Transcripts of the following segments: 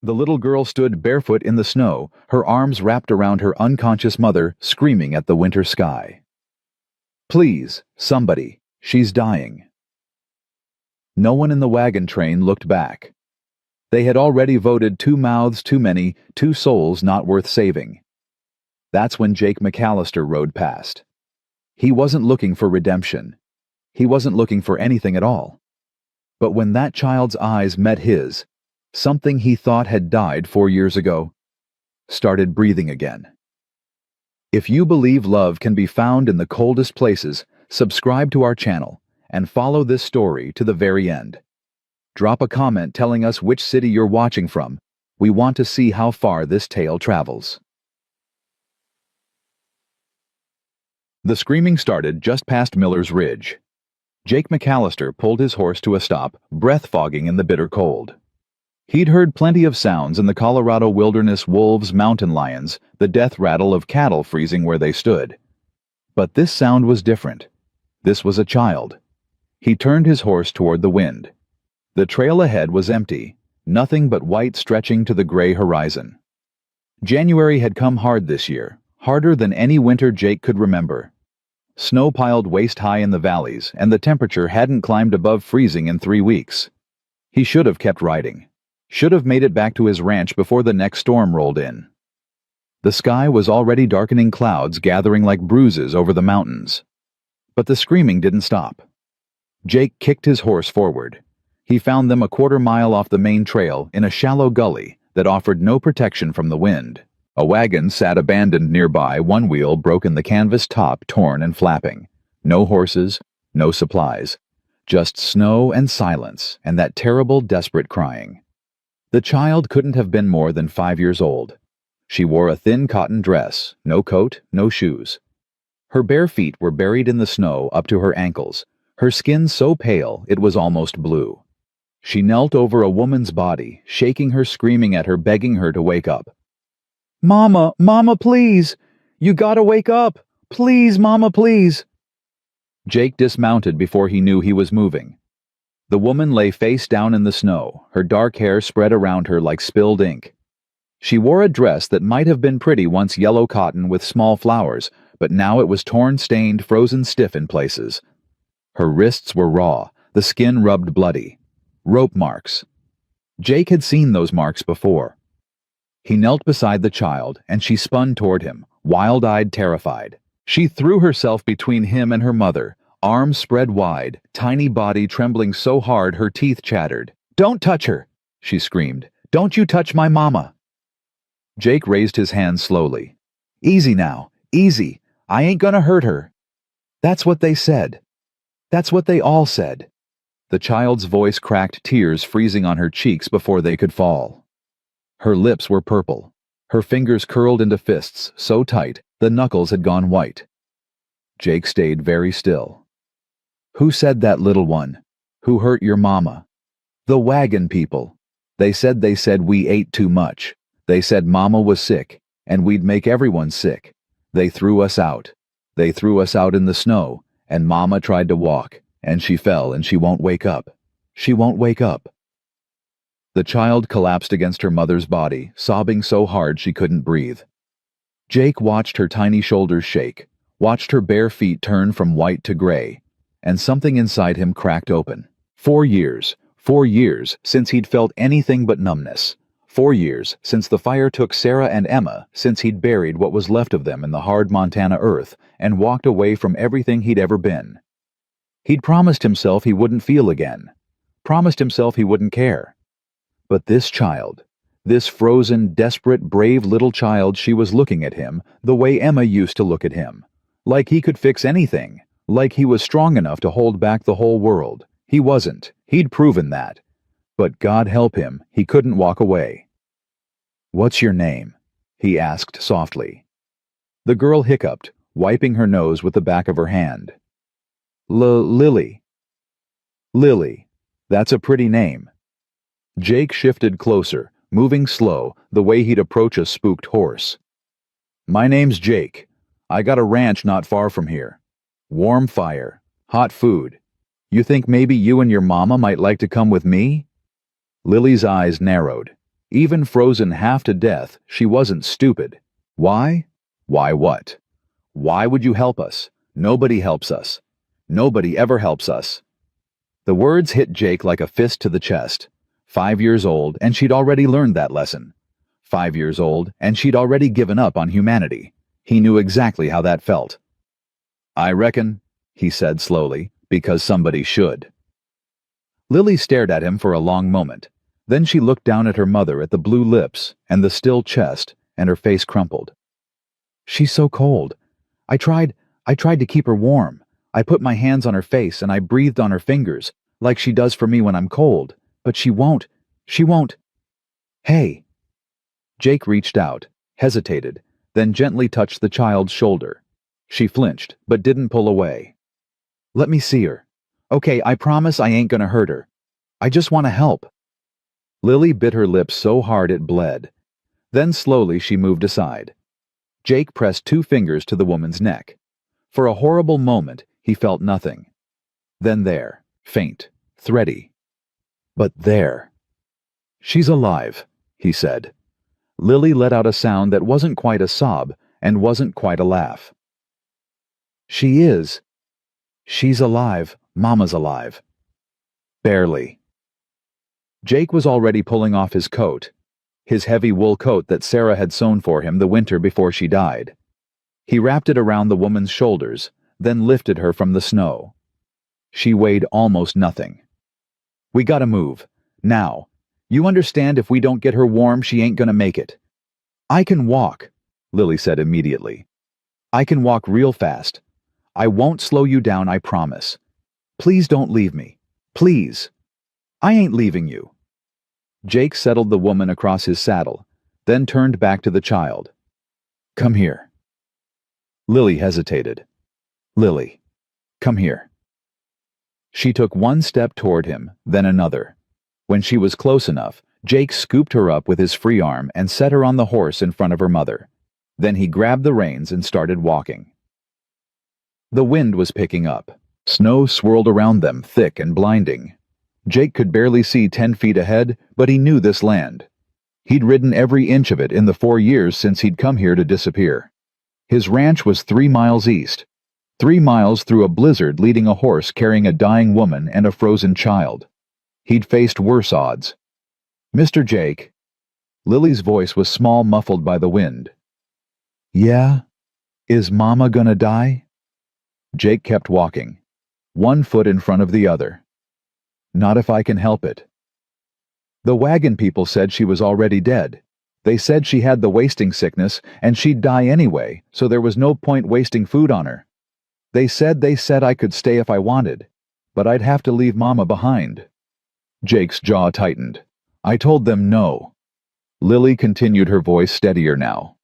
The little girl stood barefoot in the snow, her arms wrapped around her unconscious mother, screaming at the winter sky. "Please, somebody, she's dying." No one in the wagon train looked back. They had already voted 2 mouths too many, 2 souls not worth saving. That's when Jake McAllister rode past. He wasn't looking for redemption. He wasn't looking for anything at all. But when that child's eyes met his, something he thought had died 4 years ago started breathing again. If you believe love can be found in the coldest places, subscribe to our channel and follow this story to the very end. Drop a comment telling us which city you're watching from. We want to see how far this tale travels. The screaming started just past Miller's Ridge. Jake McAllister pulled his horse to a stop, breath fogging in the bitter cold. He'd heard plenty of sounds in the Colorado wilderness: wolves, mountain lions, the death rattle of cattle freezing where they stood. But this sound was different. This was a child. He turned his horse toward the wind. The trail ahead was empty, nothing but white stretching to the gray horizon. January had come hard this year, harder than any winter Jake could remember. Snow piled waist-high in the valleys, and the temperature hadn't climbed above freezing in 3 weeks. He should have kept riding. Should have made it back to his ranch before the next storm rolled in. The sky was already darkening, clouds gathering like bruises over the mountains. But the screaming didn't stop. Jake kicked his horse forward. He found them a 1/4 mile off the main trail in a shallow gully that offered no protection from the wind. A wagon sat abandoned nearby, one wheel broken, the canvas top torn and flapping. No horses, no supplies. Just snow and silence and that terrible, desperate crying. The child couldn't have been more than 5 years old. She wore a thin cotton dress, no coat, no shoes. Her bare feet were buried in the snow up to her ankles, her skin so pale it was almost blue. She knelt over a woman's body, shaking her, screaming at her, begging her to wake up. "Mama, Mama, please! You gotta wake up! Please, Mama, please!" Jake dismounted before he knew he was moving. The woman lay face down in the snow, her dark hair spread around her like spilled ink. She wore a dress that might have been pretty once, yellow cotton with small flowers, but now it was torn, stained, frozen stiff in places. Her wrists were raw, the skin rubbed bloody. Rope marks. Jake had seen those marks before. He knelt beside the child, and she spun toward him, wild-eyed, terrified. She threw herself between him and her mother, arms spread wide, tiny body trembling so hard her teeth chattered. "Don't touch her!" she screamed. "Don't you touch my mama!" Jake raised his hand slowly. "Easy now, easy. I ain't gonna hurt her." "That's what they said. That's what they all said." The child's voice cracked, tears freezing on her cheeks before they could fall. Her lips were purple. Her fingers curled into fists so tight the knuckles had gone white. Jake stayed very still. "Who said that, little one? Who hurt your mama?" "The wagon people. They said we ate too much. They said Mama was sick, and we'd make everyone sick. They threw us out. They threw us out in the snow, and Mama tried to walk, and she fell, and she won't wake up. She won't wake up." The child collapsed against her mother's body, sobbing so hard she couldn't breathe. Jake watched her tiny shoulders shake, watched her bare feet turn from white to gray, and something inside him cracked open. 4 years since he'd felt anything but numbness. 4 years since the fire took Sarah and Emma, since he'd buried what was left of them in the hard Montana earth and walked away from everything he'd ever been. He'd promised himself he wouldn't feel again, promised himself he wouldn't care. But this child, this frozen, desperate, brave little child, she was looking at him the way Emma used to look at him, like he could fix anything, like he was strong enough to hold back the whole world. He wasn't. He'd proven that. But God help him, he couldn't walk away. "What's your name?" he asked softly. The girl hiccuped, wiping her nose with the back of her hand. Lily." "Lily. That's a pretty name." Jake shifted closer, moving slow, the way he'd approach a spooked horse. "My name's Jake. I got a ranch not far from here. Warm fire, hot food. You think maybe you and your mama might like to come with me?" Lily's eyes narrowed. Even frozen half to death, she wasn't stupid. Why? Why what? Why would you help us? Nobody helps us. Nobody ever helps us. The words hit Jake like a fist to the chest. 5 years old, and she'd already learned that lesson. 5 years old, and she'd already given up on humanity. He knew exactly how that felt. I reckon, he said slowly, because somebody should. Lily stared at him for a long moment. Then she looked down at her mother, at the blue lips and the still chest, and her face crumpled. She's so cold. I tried to keep her warm. I put my hands on her face and I breathed on her fingers, like she does for me when I'm cold. But she won't. Hey. Jake reached out, hesitated, then gently touched the child's shoulder. She flinched, but didn't pull away. Let me see her. Okay, I promise I ain't gonna hurt her. I just want to help. Lily bit her lips so hard it bled. Then slowly she moved aside. Jake pressed 2 fingers to the woman's neck. For a horrible moment, he felt nothing. Then there, faint, thready. But there. She's alive, he said. Lily let out a sound that wasn't quite a sob and wasn't quite a laugh. She is. She's alive. Mama's alive. Barely. Jake was already pulling off his coat, his heavy wool coat that Sarah had sewn for him the winter before she died. He wrapped it around the woman's shoulders, then lifted her from the snow. She weighed almost nothing. We gotta move. Now. You understand, if we don't get her warm, she ain't gonna make it. I can walk, Lily said immediately. I can walk real fast. I won't slow you down, I promise. Please don't leave me. Please. I ain't leaving you. Jake settled the woman across his saddle, then turned back to the child. Come here. Lily hesitated. Lily, come here. She took 1 step toward him, then another. When she was close enough, Jake scooped her up with his free arm and set her on the horse in front of her mother. Then he grabbed the reins and started walking. The wind was picking up. Snow swirled around them, thick and blinding. Jake could barely see 10 feet ahead, but he knew this land. He'd ridden every inch of it in the 4 years since he'd come here to disappear. His ranch was 3 miles east. 3 miles through a blizzard, leading a horse carrying a dying woman and a frozen child. He'd faced worse odds. Mr. Jake. Lily's voice was small, muffled by the wind. Yeah? Is Mama gonna die? Jake kept walking, 1 foot in front of the other. Not if I can help it. The wagon people said she was already dead. They said she had the wasting sickness and she'd die anyway, so there was no point wasting food on her. They said I could stay if I wanted, but I'd have to leave Mama behind. Jake's jaw tightened. I told them no. Lily continued, her voice steadier now.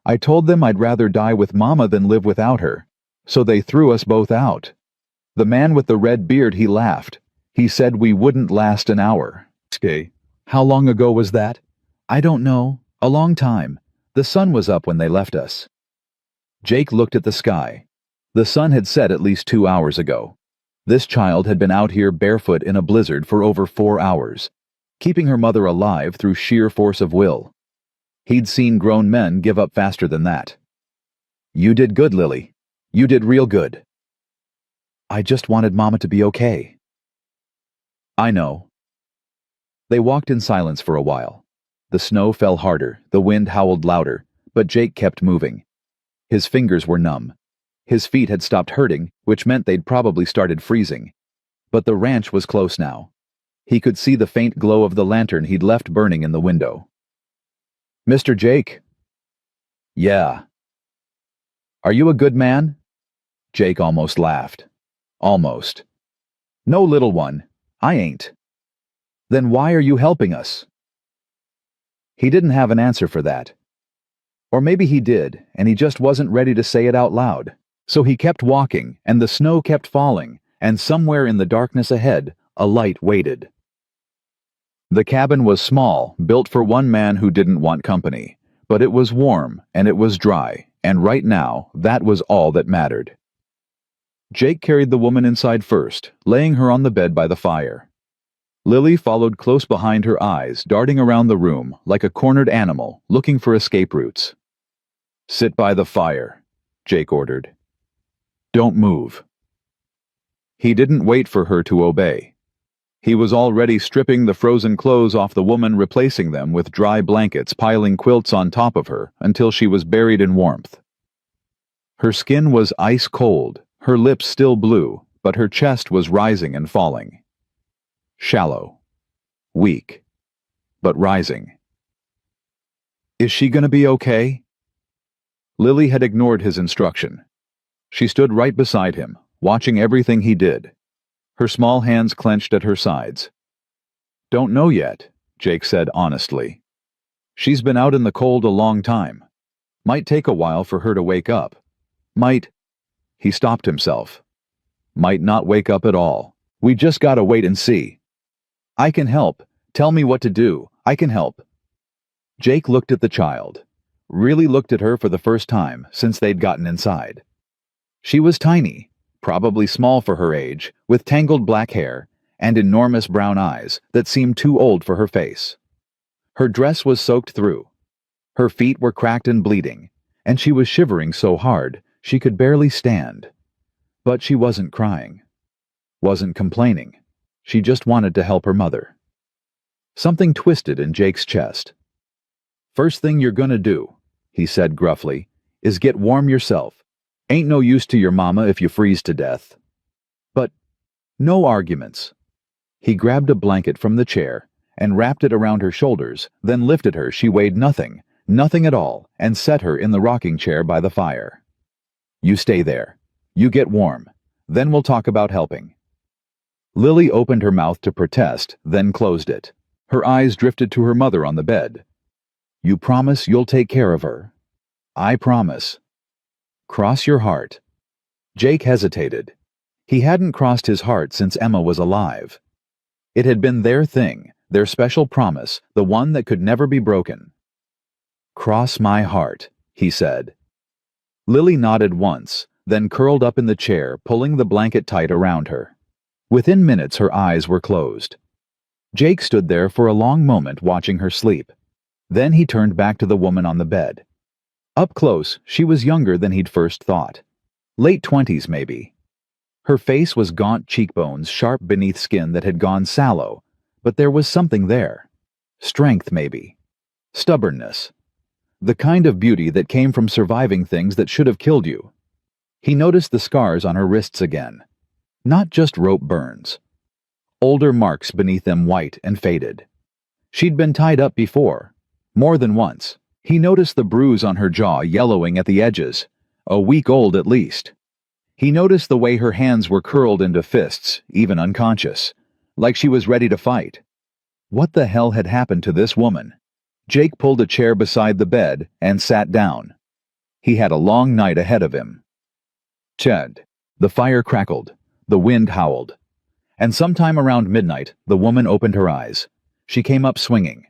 I told them I'd rather die with Mama than live without her, so they threw us both out. The man with the red beard, he laughed. He said we wouldn't last an hour. Okay. How long ago was that? I don't know. A long time. The sun was up when they left us. Jake looked at the sky. The sun had set at least 2 hours ago. This child had been out here barefoot in a blizzard for over 4 hours, keeping her mother alive through sheer force of will. He'd seen grown men give up faster than that. You did good, Lily. You did real good. I just wanted Mama to be okay. I know. They walked in silence for a while. The snow fell harder, the wind howled louder, but Jake kept moving. His fingers were numb. His feet had stopped hurting, which meant they'd probably started freezing. But the ranch was close now. He could see the faint glow of the lantern he'd left burning in the window. Mr. Jake? Yeah. Are you a good man? Jake almost laughed. Almost. No, little one. I ain't. Then why are you helping us? He didn't have an answer for that. Or maybe he did, and he just wasn't ready to say it out loud. So he kept walking, and the snow kept falling, and somewhere in the darkness ahead, a light waited. The cabin was small, built for one man who didn't want company, but it was warm, and it was dry, and right now, that was all that mattered. Jake carried the woman inside first, laying her on the bed by the fire. Lily followed close behind her eyes, darting around the room like a cornered animal, looking for escape routes. "Sit by the fire," Jake ordered. "Don't move." He didn't wait for her to obey. He was already stripping the frozen clothes off the woman, replacing them with dry blankets, piling quilts on top of her until she was buried in warmth. Her skin was ice cold, her lips still blue, but her chest was rising and falling. Shallow. Weak. But rising. "Is she gonna be okay?" Lily had ignored his instruction. She stood right beside him, watching everything he did. Her small hands clenched at her sides. "Don't know yet," Jake said honestly. "She's been out in the cold a long time. Might take a while for her to wake up. Might—" He stopped himself. "Might not wake up at all. We just gotta wait and see." "I can help. Tell me what to do. I can help." Jake looked at the child. Really looked at her for the first time since they'd gotten inside. She was tiny, probably small for her age, with tangled black hair and enormous brown eyes that seemed too old for her face. Her dress was soaked through. Her feet were cracked and bleeding, and she was shivering so hard she could barely stand. But she wasn't crying. Wasn't complaining. She just wanted to help her mother. Something twisted in Jake's chest. "First thing you're gonna do," he said gruffly, "is get warm yourself. Ain't no use to your mama if you freeze to death." But no arguments. He grabbed a blanket from the chair and wrapped it around her shoulders, then lifted her. She weighed nothing, nothing at all, and set her in the rocking chair by the fire. "You stay there. You get warm. Then we'll talk about helping." Lily opened her mouth to protest, then closed it. Her eyes drifted to her mother on the bed. "You promise you'll take care of her?" "I promise." "Cross your heart." Jake hesitated. He hadn't crossed his heart since Emma was alive. It had been their thing, their special promise, the one that could never be broken. "Cross my heart," he said. Lily nodded once, then curled up in the chair, pulling the blanket tight around her. Within minutes her eyes were closed. Jake stood there for a long moment watching her sleep. Then he turned back to the woman on the bed. Up close, she was younger than he'd first thought. Late 20s, maybe. Her face was gaunt cheekbones, sharp beneath skin that had gone sallow, but there was something there. Strength, maybe. Stubbornness. The kind of beauty that came from surviving things that should have killed you. He noticed the scars on her wrists again. Not just rope burns. Older marks beneath them, white and faded. She'd been tied up before. More than once. He noticed the bruise on her jaw yellowing at the edges, a week old at least. He noticed the way her hands were curled into fists, even unconscious, like she was ready to fight. What the hell had happened to this woman? Jake pulled a chair beside the bed and sat down. He had a long night ahead of him. Ted. The fire crackled. The wind howled. And sometime around midnight, the woman opened her eyes. She came up swinging.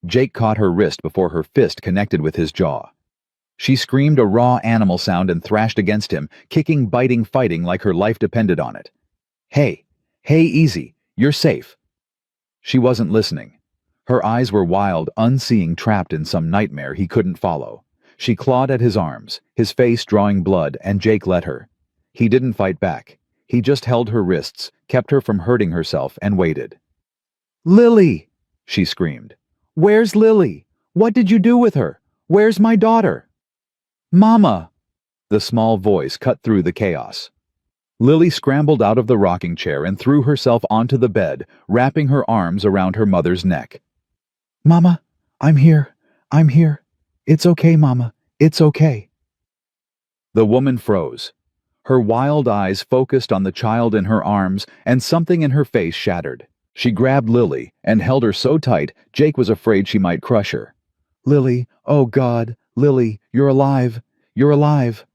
Jake caught her wrist before her fist connected with his jaw. She screamed a raw animal sound and thrashed against him, kicking, biting, fighting like her life depended on it. "Hey, easy, you're safe." She wasn't listening. Her eyes were wild, unseeing, trapped in some nightmare he couldn't follow. She clawed at his arms, his face drawing blood, and Jake let her. He didn't fight back. He just held her wrists, kept her from hurting herself, and waited. "Lily!" she screamed. "Where's Lily? What did you do with her? Where's my daughter?" "Mama!" The small voice cut through the chaos. Lily scrambled out of the rocking chair and threw herself onto the bed, wrapping her arms around her mother's neck. "Mama, I'm here. I'm here. It's okay, Mama. It's okay." The woman froze. Her wild eyes focused on the child in her arms, and something in her face shattered. She grabbed Lily and held her so tight Jake was afraid she might crush her. "Lily, oh God, Lily, you're alive. You're alive."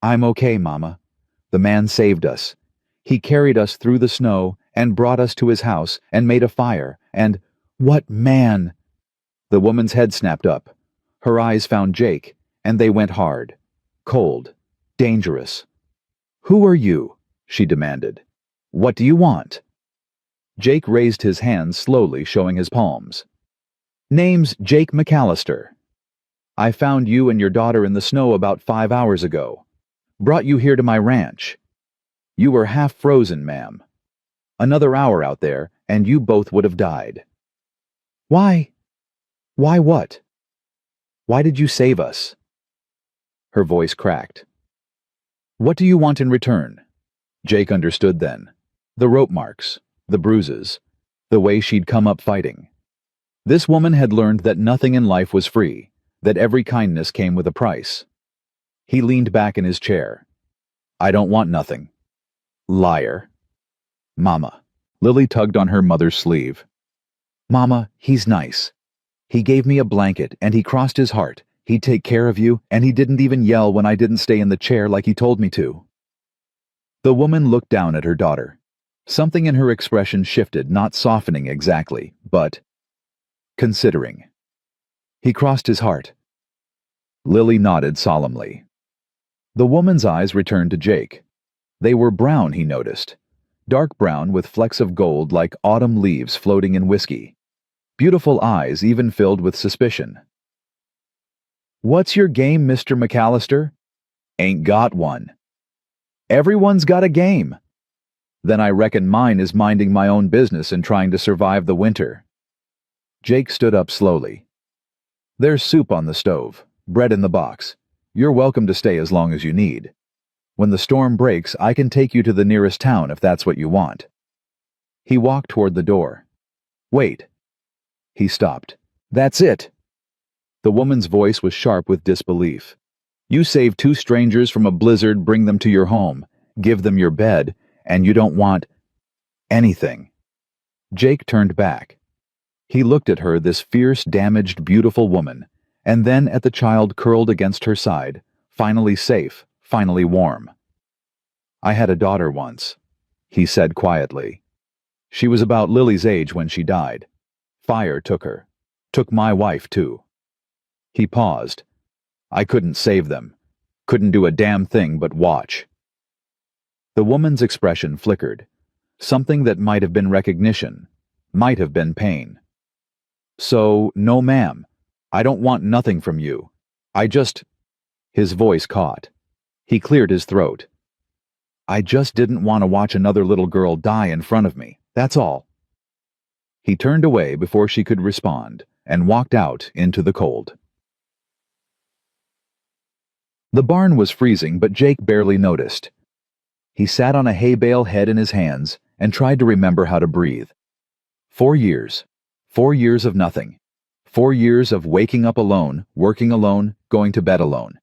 "I'm okay, Mama. The man saved us. He carried us through the snow and brought us to his house and made a fire and—" "What man?" The woman's head snapped up. Her eyes found Jake, and they went hard. Cold. Dangerous. "Who are you?" she demanded. "What do you want?" Jake raised his hands slowly, showing his palms. Name's Jake McAllister. I found you and your daughter in the snow about 5 hours ago. Brought you here to my ranch. You were half frozen, ma'am. Another hour out there, and you both would have died. Why? Why what? Why did you save us? Her voice cracked. What do you want in return? Jake understood then. The rope marks, the bruises, the way she'd come up fighting. This woman had learned that nothing in life was free, that every kindness came with a price. He leaned back in his chair. I don't want nothing. Liar. Mama. Lily tugged on her mother's sleeve. Mama, he's nice. He gave me a blanket, and he crossed his heart. He'd take care of you, and he didn't even yell when I didn't stay in the chair like he told me to. The woman looked down at her daughter. Something in her expression shifted, not softening exactly, but considering. He crossed his heart. Lily nodded solemnly. The woman's eyes returned to Jake. They were brown, he noticed. Dark brown with flecks of gold like autumn leaves floating in whiskey. Beautiful eyes even filled with suspicion. What's your game, Mr. McAllister? Ain't got one. Everyone's got a game. Then I reckon mine is minding my own business and trying to survive the winter. Jake stood up slowly. There's soup on the stove, bread in the box. You're welcome to stay as long as you need. When the storm breaks, I can take you to the nearest town if that's what you want. He walked toward the door. Wait. He stopped. That's it. The woman's voice was sharp with disbelief. You save two strangers from a blizzard, bring them to your home, give them your bed, and you don't want anything. Jake turned back. He looked at her, this fierce, damaged, beautiful woman, and then at the child curled against her side, finally safe, finally warm. I had a daughter once, he said quietly. She was about Lily's age when she died. Fire took her. Took my wife, too. He paused. I couldn't save them. Couldn't do a damn thing but watch. The woman's expression flickered. Something that might have been recognition, might have been pain. So, no ma'am. I don't want nothing from you. I just... His voice caught. He cleared his throat. I just didn't want to watch another little girl die in front of me, that's all. He turned away before she could respond and walked out into the cold. The barn was freezing, but Jake barely noticed. He sat on a hay bale, head in his hands, and tried to remember how to breathe. 4 years. 4 years of nothing. 4 years of waking up alone, working alone, going to bed alone.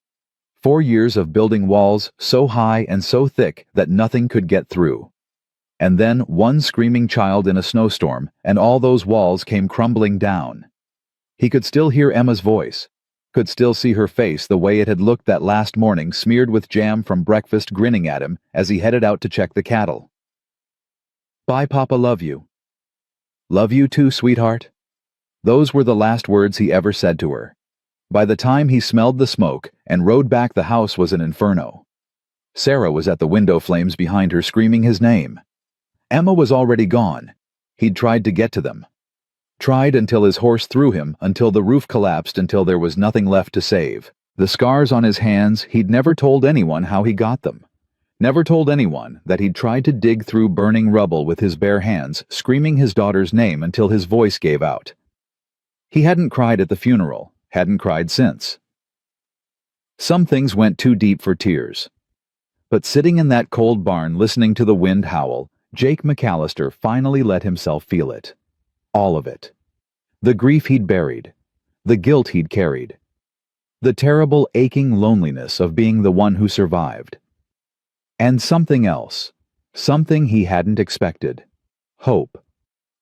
4 years of building walls so high and so thick that nothing could get through. And then one screaming child in a snowstorm, and all those walls came crumbling down. He could still hear Emma's voice, could still see her face the way it had looked that last morning, smeared with jam from breakfast, grinning at him as he headed out to check the cattle. Bye, Papa, love you. Love you too, sweetheart. Those were the last words he ever said to her. By the time he smelled the smoke and rode back, the house was an inferno. Sarah was at the window flames behind her, screaming his name. Emma was already gone. He'd tried to get to them. Tried until his horse threw him, until the roof collapsed, until there was nothing left to save. The scars on his hands, he'd never told anyone how he got them. Never told anyone that he'd tried to dig through burning rubble with his bare hands, screaming his daughter's name until his voice gave out. He hadn't cried at the funeral, hadn't cried since. Some things went too deep for tears. But sitting in that cold barn listening to the wind howl, Jake McAllister finally let himself feel it. All of it. The grief he'd buried. The guilt he'd carried. The terrible, aching loneliness of being the one who survived. And something else. Something he hadn't expected. Hope.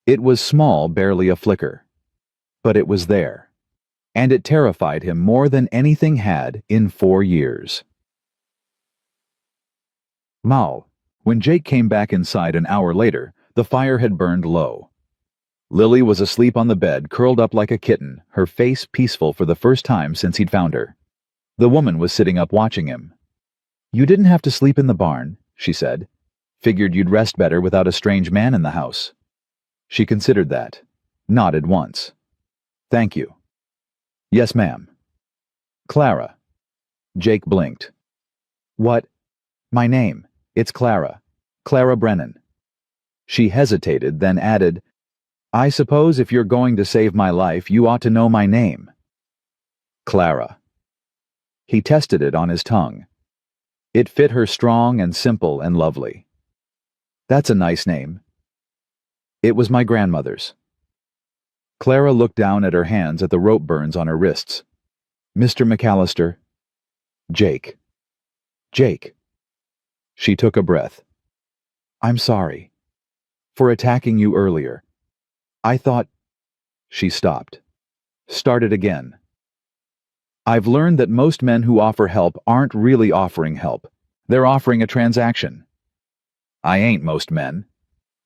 It was small, barely a flicker. But it was there. And it terrified him more than anything had in 4 years. Mal. When Jake came back inside an hour later, the fire had burned low. Lily was asleep on the bed, curled up like a kitten, her face peaceful for the first time since he'd found her. The woman was sitting up watching him. You didn't have to sleep in the barn, she said. Figured you'd rest better without a strange man in the house. She considered that, nodded once. Thank you. Yes, ma'am. Clara. Jake blinked. What? My name. It's Clara. Clara Brennan. She hesitated, then added, I suppose if you're going to save my life, you ought to know my name. Clara. He tested it on his tongue. It fit her strong and simple and lovely. That's a nice name. It was my grandmother's. Clara looked down at her hands at the rope burns on her wrists. Mr. McAllister. Jake. Jake. She took a breath. I'm sorry. For attacking you earlier. I thought... She stopped. Started again. I've learned that most men who offer help aren't really offering help. They're offering a transaction. I ain't most men.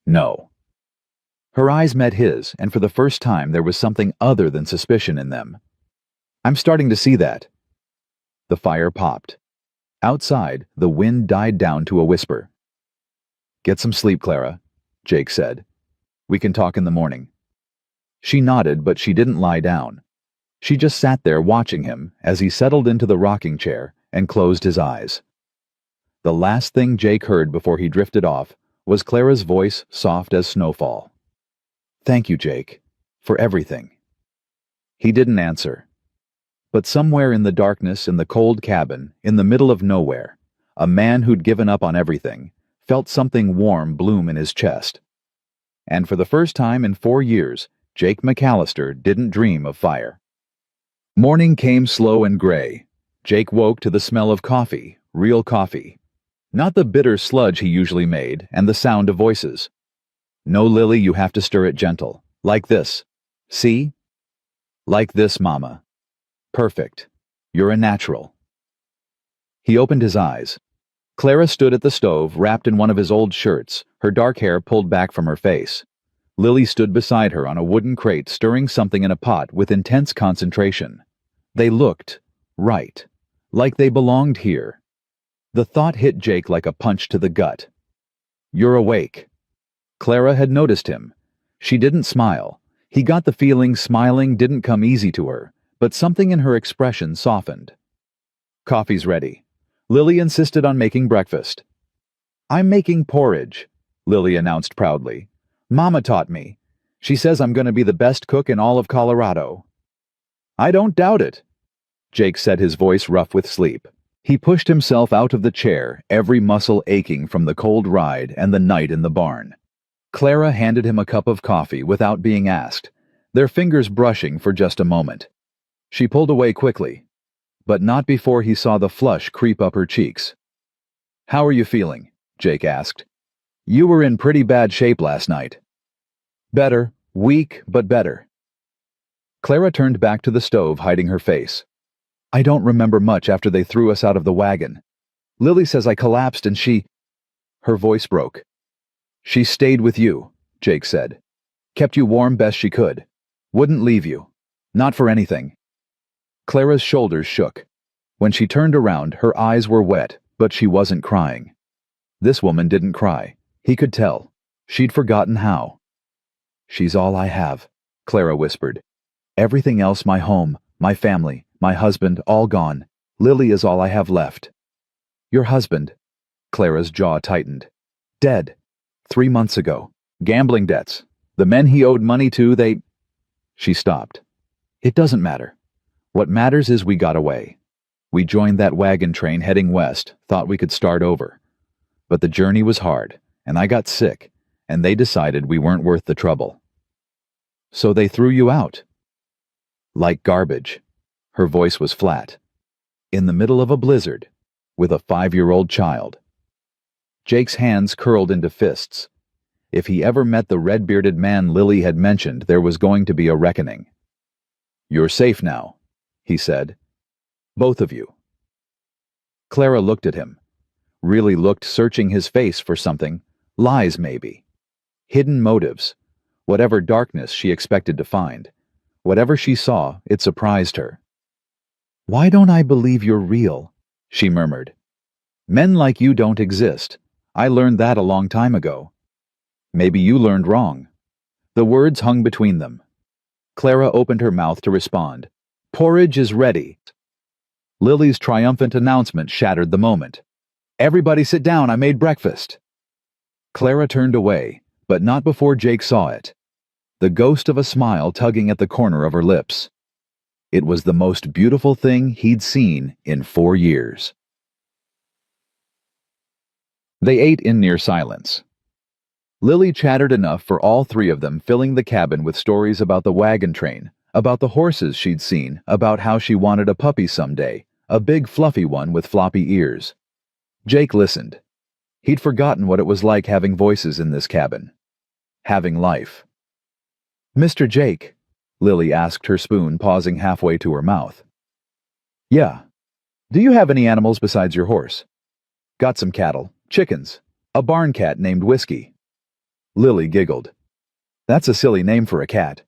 No. Her eyes met his, and for the first time there was something other than suspicion in them. I'm starting to see that. The fire popped. Outside, the wind died down to a whisper. Get some sleep, Clara, Jake said. We can talk in the morning. She nodded, but she didn't lie down. She just sat there watching him as he settled into the rocking chair and closed his eyes. The last thing Jake heard before he drifted off was Clara's voice, soft as snowfall. Thank you, Jake, for everything. He didn't answer. But somewhere in the darkness, in the cold cabin, in the middle of nowhere, a man who'd given up on everything felt something warm bloom in his chest. And for the first time in 4 years, Jake McAllister didn't dream of fire. Morning came slow and gray. Jake woke to the smell of coffee, real coffee. Not the bitter sludge he usually made, and the sound of voices. No, Lily, you have to stir it gentle. Like this. See? Like this, Mama. Perfect. You're a natural. He opened his eyes. Clara stood at the stove, wrapped in one of his old shirts, her dark hair pulled back from her face. Lily stood beside her on a wooden crate, stirring something in a pot with intense concentration. They looked right, like they belonged here. The thought hit Jake like a punch to the gut. You're awake. Clara had noticed him. She didn't smile. He got the feeling smiling didn't come easy to her, but something in her expression softened. Coffee's ready. Lily insisted on making breakfast. I'm making porridge, Lily announced proudly. Mama taught me. She says I'm going to be the best cook in all of Colorado. I don't doubt it, Jake said, his voice rough with sleep. He pushed himself out of the chair, every muscle aching from the cold ride and the night in the barn. Clara handed him a cup of coffee without being asked, their fingers brushing for just a moment. She pulled away quickly, but not before he saw the flush creep up her cheeks. How are you feeling? Jake asked. You were in pretty bad shape last night. Better, weak, but better. Clara turned back to the stove, hiding her face. I don't remember much after they threw us out of the wagon. Lily says I collapsed and she... Her voice broke. She stayed with you, Jake said. Kept you warm best she could. Wouldn't leave you. Not for anything. Clara's shoulders shook. When she turned around, her eyes were wet, but she wasn't crying. This woman didn't cry. He could tell. She'd forgotten how. She's all I have, Clara whispered. Everything else, my home, my family, my husband, all gone. Lily is all I have left. Your husband? Clara's jaw tightened. Dead. 3 months ago. Gambling debts. The men he owed money to, they... She stopped. It doesn't matter. What matters is we got away. We joined that wagon train heading west, thought we could start over. But the journey was hard, and I got sick, and they decided we weren't worth the trouble. So they threw you out. Like garbage. Her voice was flat. In the middle of a blizzard, with a 5-year-old child. Jake's hands curled into fists. If he ever met the red-bearded man Lily had mentioned, there was going to be a reckoning. You're safe now, he said. Both of you. Clara looked at him. Really looked, searching his face for something. Lies, maybe. Hidden motives. Whatever darkness she expected to find. Whatever she saw, it surprised her. Why don't I believe you're real? She murmured. Men like you don't exist. I learned that a long time ago. Maybe you learned wrong. The words hung between them. Clara opened her mouth to respond. "Porridge is ready." Lily's triumphant announcement shattered the moment. "Everybody sit down, I made breakfast." Clara turned away, but not before Jake saw it. The ghost of a smile tugging at the corner of her lips. It was the most beautiful thing he'd seen in 4 years. They ate in near silence. Lily chattered enough for all three of them, filling the cabin with stories about the wagon train, about the horses she'd seen, about how she wanted a puppy someday, a big fluffy one with floppy ears. Jake listened. He'd forgotten what it was like having voices in this cabin. Having life. "Mr. Jake," Lily asked her spoon, pausing halfway to her mouth. "Yeah. Do you have any animals besides your horse?" "Got some cattle, chickens, a barn cat named Whiskey." Lily giggled. "That's a silly name for a cat."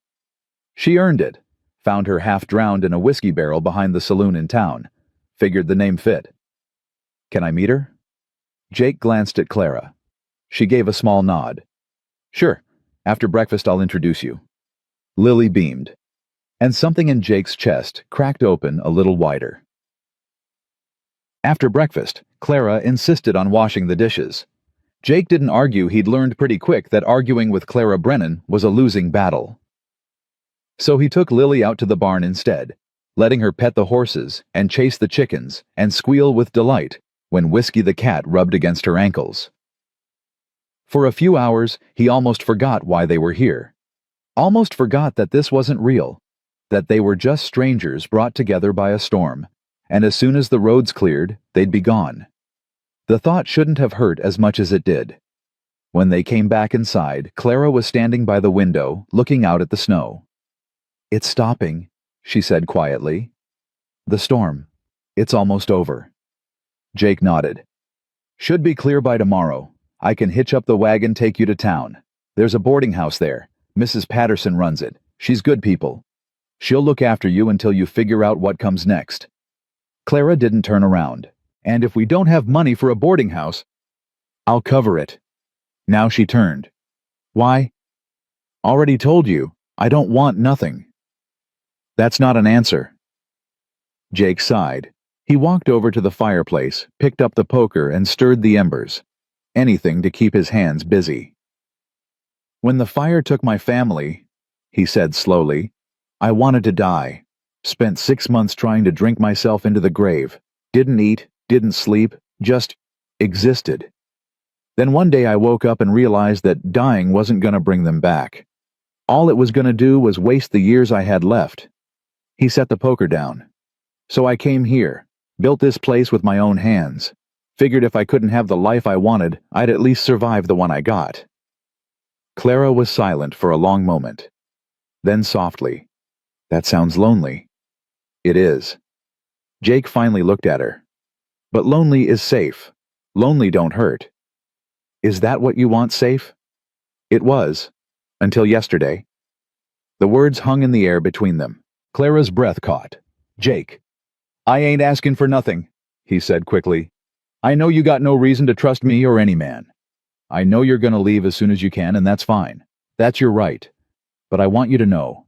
She earned it. Found her half drowned in a whiskey barrel behind the saloon in town. Figured the name fit. "Can I meet her?" Jake glanced at Clara. She gave a small nod. "Sure. After breakfast I'll introduce you." Lily beamed. And something in Jake's chest cracked open a little wider. After breakfast, Clara insisted on washing the dishes. Jake didn't argue. He'd learned pretty quick that arguing with Clara Brennan was a losing battle. So he took Lily out to the barn instead, letting her pet the horses and chase the chickens and squeal with delight when Whiskey the cat rubbed against her ankles. For a few hours, he almost forgot why they were here. Almost forgot that this wasn't real, that they were just strangers brought together by a storm, and as soon as the roads cleared, they'd be gone. The thought shouldn't have hurt as much as it did. When they came back inside, Clara was standing by the window, looking out at the snow. "It's stopping," she said quietly. "The storm. It's almost over." Jake nodded. "Should be clear by tomorrow. I can hitch up the wagon, take you to town. There's a boarding house there. Mrs. Patterson runs it. She's good people. She'll look after you until you figure out what comes next." Clara didn't turn around. "And if we don't have money for a boarding house, I'll cover it." Now she turned. "Why?" "Already told you. I don't want nothing." "That's not an answer." Jake sighed. He walked over to the fireplace, picked up the poker, and stirred the embers. Anything to keep his hands busy. "When the fire took my family," he said slowly, "I wanted to die. Spent 6 months trying to drink myself into the grave. Didn't eat, didn't sleep, just existed. Then one day I woke up and realized that dying wasn't going to bring them back. All it was going to do was waste the years I had left." He set the poker down. "So I came here, built this place with my own hands. Figured if I couldn't have the life I wanted, I'd at least survive the one I got." Clara was silent for a long moment. Then softly, "That sounds lonely." "It is." Jake finally looked at her. "But lonely is safe. Lonely don't hurt." "Is that what you want, safe?" "It was. Until yesterday." The words hung in the air between them. Clara's breath caught. "Jake." "I ain't asking for nothing," he said quickly. "I know you got no reason to trust me or any man. I know you're gonna leave as soon as you can, and that's fine. That's your right. But I want you to know."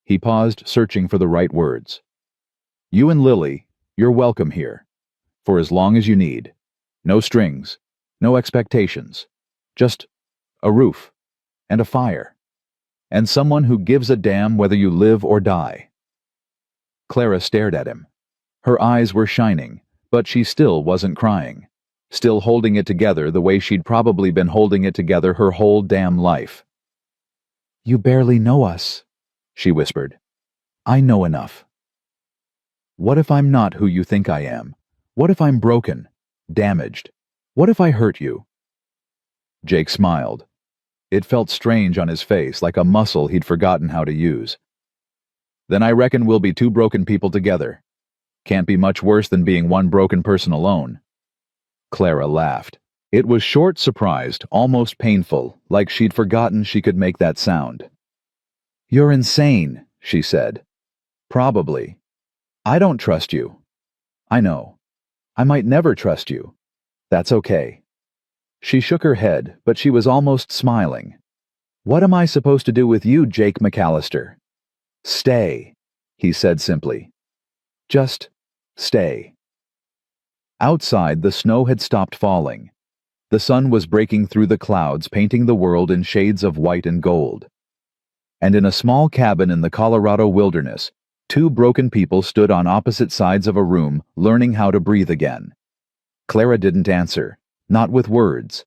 He paused, searching for the right words. "You and Lily, you're welcome here. For as long as you need. No strings, no expectations. Just a roof, and a fire, and someone who gives a damn whether you live or die." Clara stared at him. Her eyes were shining, but she still wasn't crying. Still holding it together the way she'd probably been holding it together her whole damn life. "You barely know us," she whispered. "I know enough." "What if I'm not who you think I am? What if I'm broken, damaged? What if I hurt you?" Jake smiled. It felt strange on his face, like a muscle he'd forgotten how to use. "Then I reckon we'll be two broken people together. Can't be much worse than being one broken person alone." Clara laughed. It was short, surprised, almost painful, like she'd forgotten she could make that sound. "You're insane," she said. "Probably. I don't trust you. I know. I might never trust you. That's okay." She shook her head, but she was almost smiling. "What am I supposed to do with you, Jake McAllister?" "Stay," he said simply. "Just stay." Outside, the snow had stopped falling. The sun was breaking through the clouds, painting the world in shades of white and gold. And in a small cabin in the Colorado wilderness, two broken people stood on opposite sides of a room, learning how to breathe again. Clara didn't answer, not with words.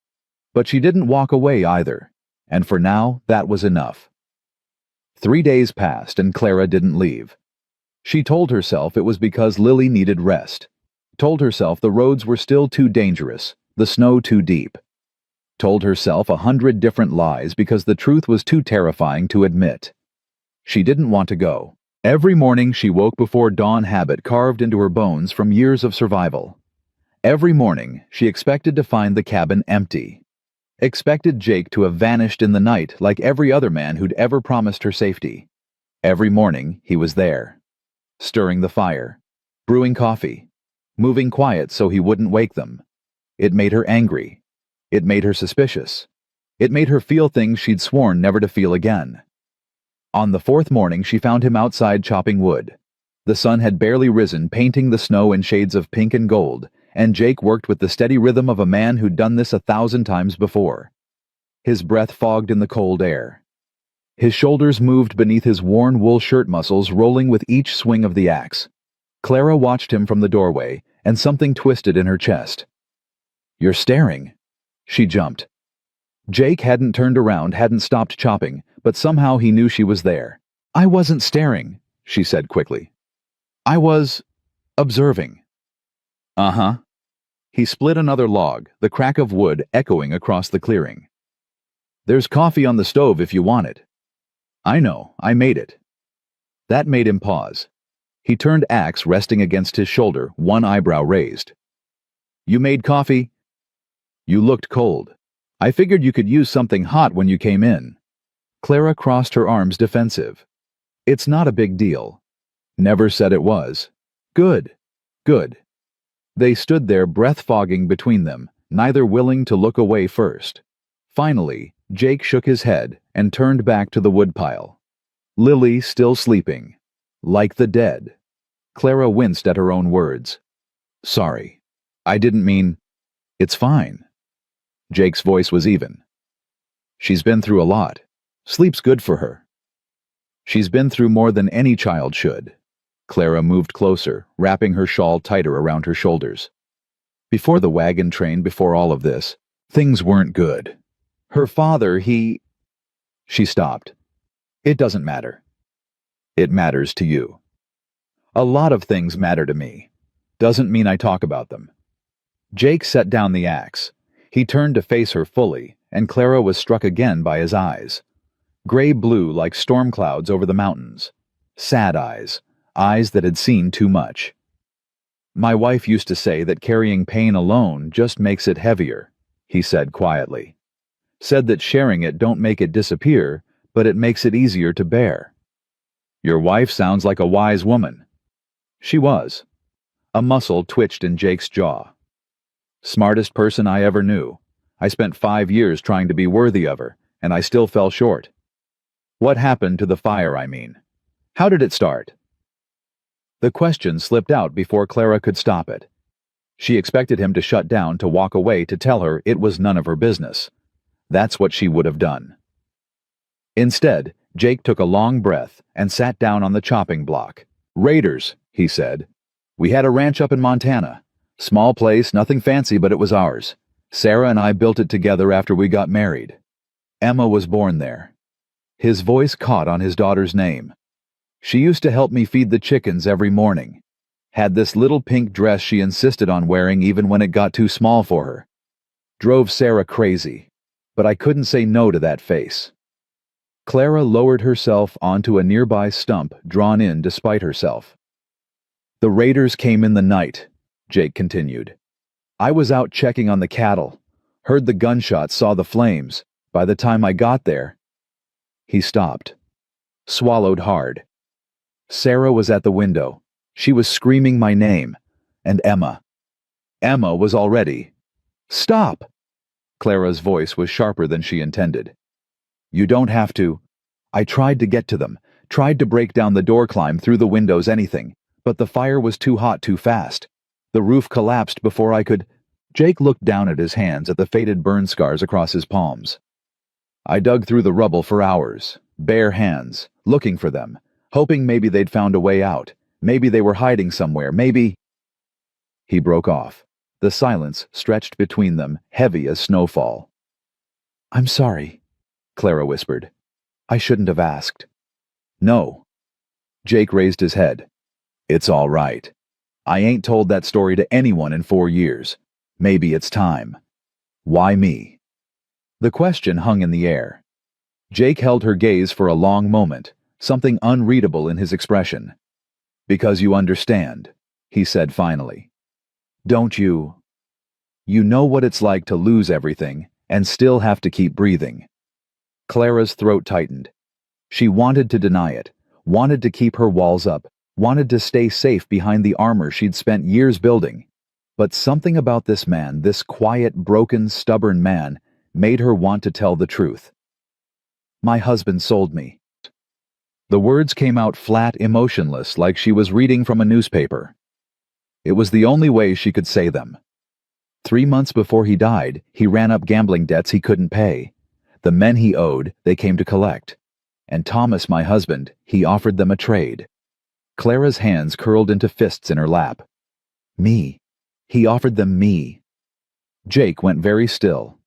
But she didn't walk away either, and for now, that was enough. 3 days passed and Clara didn't leave. She told herself it was because Lily needed rest. Told herself the roads were still too dangerous, the snow too deep. Told herself 100 different lies because the truth was too terrifying to admit. She didn't want to go. Every morning she woke before dawn, habit carved into her bones from years of survival. Every morning she expected to find the cabin empty. Expected Jake to have vanished in the night like every other man who'd ever promised her safety. Every morning he was there, stirring the fire, brewing coffee, moving quiet so he wouldn't wake them. It made her angry. It made her suspicious. It made her feel things she'd sworn never to feel again. On the 4th morning she found him outside chopping wood. The sun had barely risen, painting the snow in shades of pink and gold, and Jake worked with the steady rhythm of a man who'd done this 1,000 times before. His breath fogged in the cold air. His shoulders moved beneath his worn wool shirt muscles, rolling with each swing of the axe. Clara watched him from the doorway, and something twisted in her chest. "You're staring." She jumped. Jake hadn't turned around, hadn't stopped chopping, but somehow he knew she was there. "I wasn't staring," she said quickly. "I was observing." "Uh-huh." He split another log, the crack of wood echoing across the clearing. "There's coffee on the stove if you want it." "I know, I made it." That made him pause. He turned, axe resting against his shoulder, one eyebrow raised. "You made coffee?" "You looked cold. I figured you could use something hot when you came in." Clara crossed her arms, defensive. "It's not a big deal." "Never said it was." "Good. Good." They stood there, breath fogging between them, neither willing to look away first. Finally, Jake shook his head and turned back to the woodpile. Lily still sleeping. Like the dead. Clara winced at her own words. "Sorry. I didn't mean—" "It's fine." Jake's voice was even. "She's been through a lot. Sleep's good for her." "She's been through more than any child should." Clara moved closer, wrapping her shawl tighter around her shoulders. "Before the wagon train, before all of this, things weren't good. Her father, he—" She stopped. "It doesn't matter." "It matters to you." "A lot of things matter to me. Doesn't mean I talk about them." Jake set down the axe. He turned to face her fully, and Clara was struck again by his eyes. Gray-blue like storm clouds over the mountains. Sad eyes. Eyes that had seen too much. "My wife used to say that carrying pain alone just makes it heavier," he said quietly. "Said that sharing it don't make it disappear, but it makes it easier to bear." "Your wife sounds like a wise woman." She was. A muscle twitched in Jake's jaw. "Smartest person I ever knew. I spent 5 years trying to be worthy of her, and I still fell short." "What happened to the fire, I mean? How did it start?" The question slipped out before Clara could stop it. She expected him to shut down, to walk away, to tell her it was none of her business. That's what she would have done. Instead, Jake took a long breath and sat down on the chopping block. "Raiders," he said. "We had a ranch up in Montana. Small place, nothing fancy, but it was ours. Sarah and I built it together after we got married. Emma was born there." His voice caught on his daughter's name. "She used to help me feed the chickens every morning. Had this little pink dress she insisted on wearing even when it got too small for her. Drove Sarah crazy, but I couldn't say no to that face." Clara lowered herself onto a nearby stump, drawn in despite herself. "The raiders came in the night," Jake continued. "I was out checking on the cattle. Heard the gunshots, saw the flames. By the time I got there—" He stopped. Swallowed hard. Sarah was at the window. She was screaming my name. And Emma. Emma was already— "Stop!" Clara's voice was sharper than she intended. You don't have to. I tried to get to them, tried to break down the door, climb through the windows, anything, but the fire was too hot too fast. The roof collapsed before I could. Jake looked down at his hands, at the faded burn scars across his palms. I dug through the rubble for hours, bare hands, looking for them, hoping maybe they'd found a way out. Maybe they were hiding somewhere, maybe. He broke off. The silence stretched between them, heavy as snowfall. I'm sorry, Clara whispered. I shouldn't have asked. No. Jake raised his head. It's all right. I ain't told that story to anyone in 4 years. Maybe it's time. Why me? The question hung in the air. Jake held her gaze for a long moment, something unreadable in his expression. Because you understand, he said finally. Don't you? You know what it's like to lose everything and still have to keep breathing. Clara's throat tightened. She wanted to deny it, wanted to keep her walls up, wanted to stay safe behind the armor she'd spent years building. But something about this man, this quiet, broken, stubborn man, made her want to tell the truth. My husband sold me. The words came out flat, emotionless, like she was reading from a newspaper. It was the only way she could say them. 3 months before he died, he ran up gambling debts he couldn't pay. The men he owed, they came to collect. And Thomas, my husband, he offered them a trade. Clara's hands curled into fists in her lap. Me. He offered them me. Jake went very still.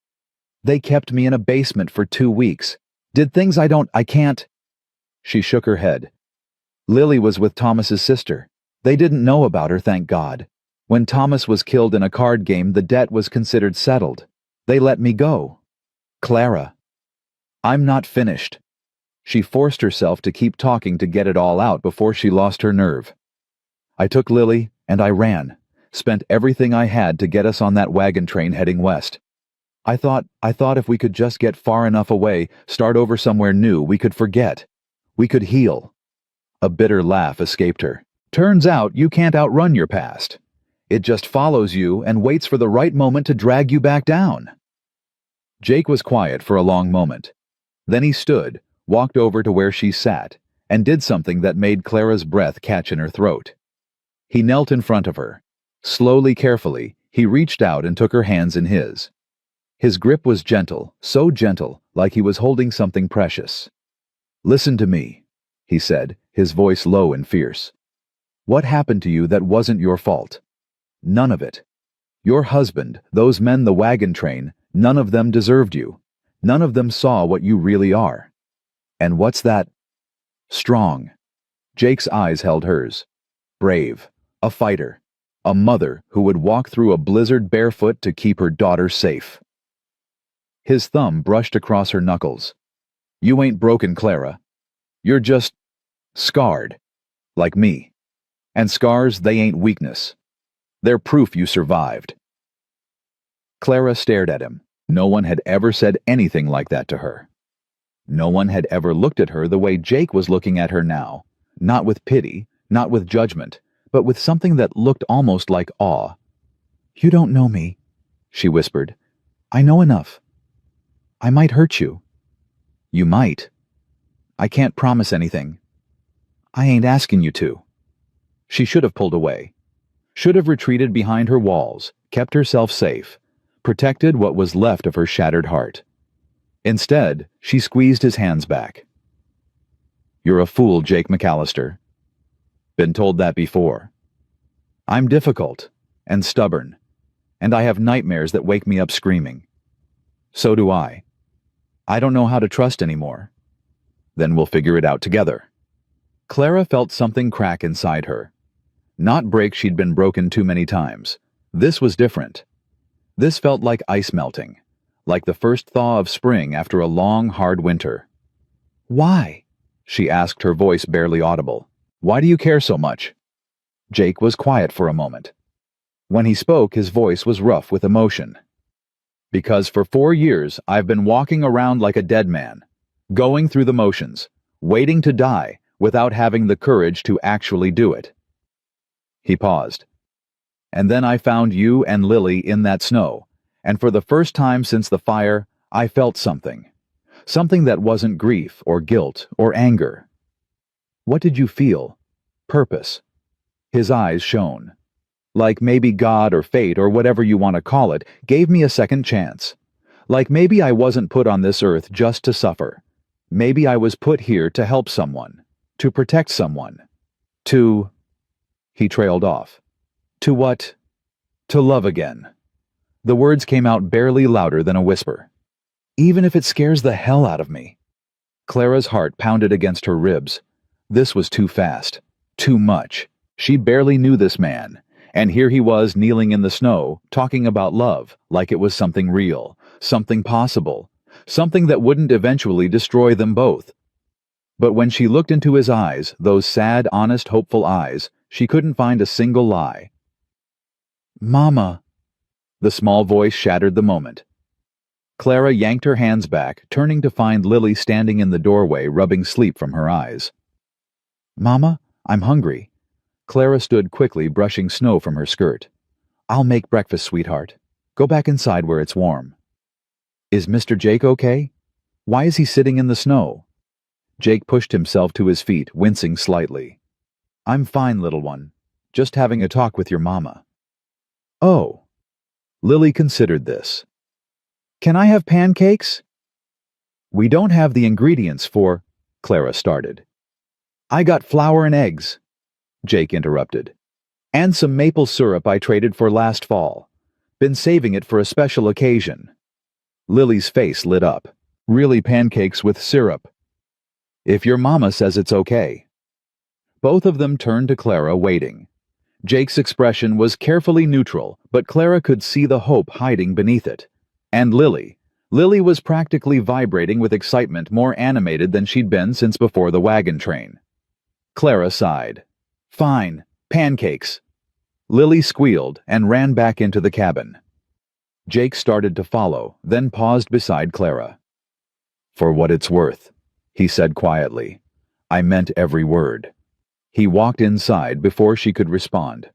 They kept me in a basement for 2 weeks. Did things I can't. She shook her head. Lily was with Thomas's sister. They didn't know about her, thank God. When Thomas was killed in a card game, the debt was considered settled. They let me go. Clara. I'm not finished. She forced herself to keep talking to get it all out before she lost her nerve. I took Lily, and I ran. Spent everything I had to get us on that wagon train heading west. I thought if we could just get far enough away, start over somewhere new, we could forget. We could heal. A bitter laugh escaped her. Turns out you can't outrun your past. It just follows you and waits for the right moment to drag you back down. Jake was quiet for a long moment. Then he stood, walked over to where she sat, and did something that made Clara's breath catch in her throat. He knelt in front of her. Slowly, carefully, he reached out and took her hands in his. His grip was gentle, so gentle, like he was holding something precious. Listen to me, he said, his voice low and fierce. What happened to you that wasn't your fault? None of it. Your husband, those men, the wagon train, none of them deserved you. None of them saw what you really are. And what's that? Strong. Jake's eyes held hers. Brave. A fighter. A mother who would walk through a blizzard barefoot to keep her daughter safe. His thumb brushed across her knuckles. You ain't broken, Clara. You're just scarred. Like me. And scars, they ain't weakness. They're proof you survived. Clara stared at him. No one had ever said anything like that to her. No one had ever looked at her the way Jake was looking at her now. Not with pity, not with judgment, but with something that looked almost like awe. You don't know me, she whispered. I know enough. I might hurt you. You might. I can't promise anything. I ain't asking you to. She should have pulled away. Should have retreated behind her walls, kept herself safe, protected what was left of her shattered heart. Instead, she squeezed his hands back. You're a fool, Jake McAllister. Been told that before. I'm difficult and stubborn, and I have nightmares that wake me up screaming. So do I. I don't know how to trust anymore. Then we'll figure it out together. Clara felt something crack inside her. Not break, she'd been broken too many times. This was different. This felt like ice melting, like the first thaw of spring after a long, hard winter. Why? She asked, her voice barely audible. Why do you care so much? Jake was quiet for a moment. When he spoke, his voice was rough with emotion. Because for 4 years, I've been walking around like a dead man, going through the motions, waiting to die without having the courage to actually do it. He paused. And then I found you and Lily in that snow, and for the first time since the fire, I felt something. Something that wasn't grief or guilt or anger. What did you feel? Purpose. His eyes shone. Like maybe God or fate or whatever you want to call it gave me a second chance. Like maybe I wasn't put on this earth just to suffer. Maybe I was put here to help someone, to protect someone, to... He trailed off. To what? To love again. The words came out barely louder than a whisper. Even if it scares the hell out of me. Clara's heart pounded against her ribs. This was too fast. Too much. She barely knew this man, and here he was kneeling in the snow, talking about love like it was something real, something possible, something that wouldn't eventually destroy them both. But when she looked into his eyes, those sad, honest, hopeful eyes, she couldn't find a single lie. "Mama." The small voice shattered the moment. Clara yanked her hands back, turning to find Lily standing in the doorway, rubbing sleep from her eyes. "Mama, I'm hungry." Clara stood quickly, brushing snow from her skirt. "I'll make breakfast, sweetheart. Go back inside where it's warm." "Is Mr. Jake okay? Why is he sitting in the snow?" Jake pushed himself to his feet, wincing slightly. "I'm fine, little one. Just having a talk with your mama." "Oh." Lily considered this. "Can I have pancakes?" "We don't have the ingredients for—" Clara started. "I got flour and eggs," Jake interrupted. "And some maple syrup I traded for last fall. Been saving it for a special occasion." Lily's face lit up. "Really pancakes with syrup?" "If your mama says it's okay." Both of them turned to Clara, waiting. Jake's expression was carefully neutral, but Clara could see the hope hiding beneath it. And Lily was practically vibrating with excitement, more animated than she'd been since before the wagon train. Clara sighed. "Fine, pancakes." Lily squealed and ran back into the cabin. Jake started to follow, then paused beside Clara. "For what it's worth," he said quietly. "I meant every word." He walked inside before she could respond.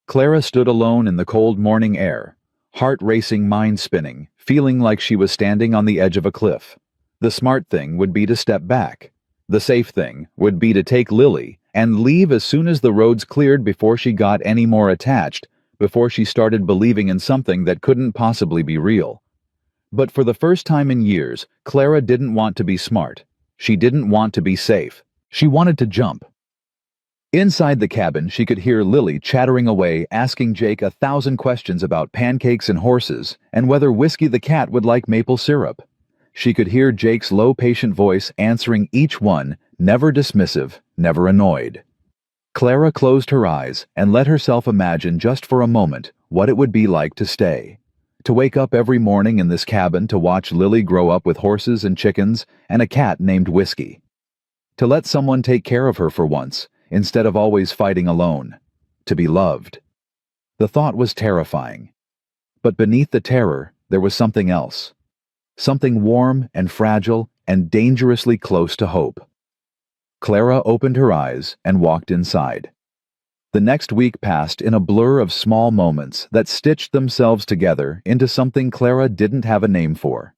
Clara stood alone in the cold morning air, heart racing, mind spinning, feeling like she was standing on the edge of a cliff. The smart thing would be to step back. The safe thing would be to take Lily and leave as soon as the roads cleared, before she got any more attached, before she started believing in something that couldn't possibly be real. But for the first time in years, Clara didn't want to be smart. She didn't want to be safe. She wanted to jump. Inside the cabin, she could hear Lily chattering away, asking Jake 1,000 questions about pancakes and horses, and whether Whiskey the cat would like maple syrup. She could hear Jake's low, patient voice answering each one, never dismissive, never annoyed. Clara closed her eyes and let herself imagine just for a moment what it would be like to stay. To wake up every morning in this cabin to watch Lily grow up with horses and chickens and a cat named Whiskey. To let someone take care of her for once, instead of always fighting alone. To be loved. The thought was terrifying. But beneath the terror, there was something else. Something warm and fragile and dangerously close to hope. Clara opened her eyes and walked inside. The next week passed in a blur of small moments that stitched themselves together into something Clara didn't have a name for.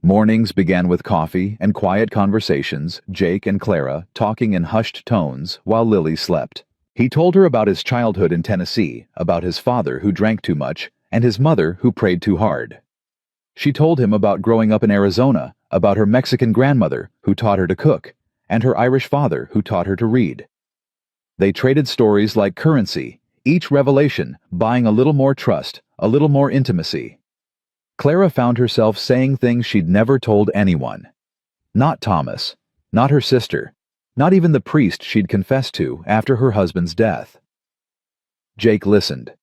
Mornings began with coffee and quiet conversations, Jake and Clara talking in hushed tones while Lily slept. He told her about his childhood in Tennessee, about his father who drank too much, and his mother who prayed too hard. She told him about growing up in Arizona, about her Mexican grandmother who taught her to cook, and her Irish father who taught her to read. They traded stories like currency, each revelation buying a little more trust, a little more intimacy. Clara found herself saying things she'd never told anyone. Not Thomas, not her sister, not even the priest she'd confessed to after her husband's death. Jake listened.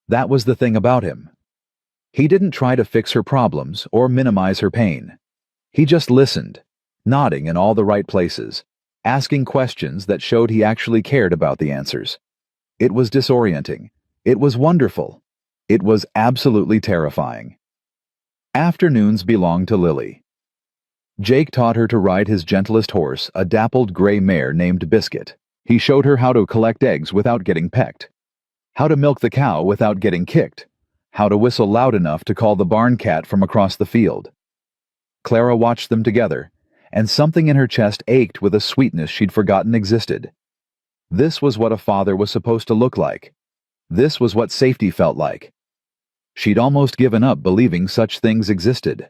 That was the thing about him. He didn't try to fix her problems or minimize her pain. He just listened, nodding in all the right places, asking questions that showed he actually cared about the answers. It was disorienting. It was wonderful. It was absolutely terrifying. Afternoons belonged to Lily. Jake taught her to ride his gentlest horse, a dappled gray mare named Biscuit. He showed her how to collect eggs without getting pecked, how to milk the cow without getting kicked, how to whistle loud enough to call the barn cat from across the field. Clara watched them together, and something in her chest ached with a sweetness she'd forgotten existed. This was what a father was supposed to look like. This was what safety felt like. She'd almost given up believing such things existed.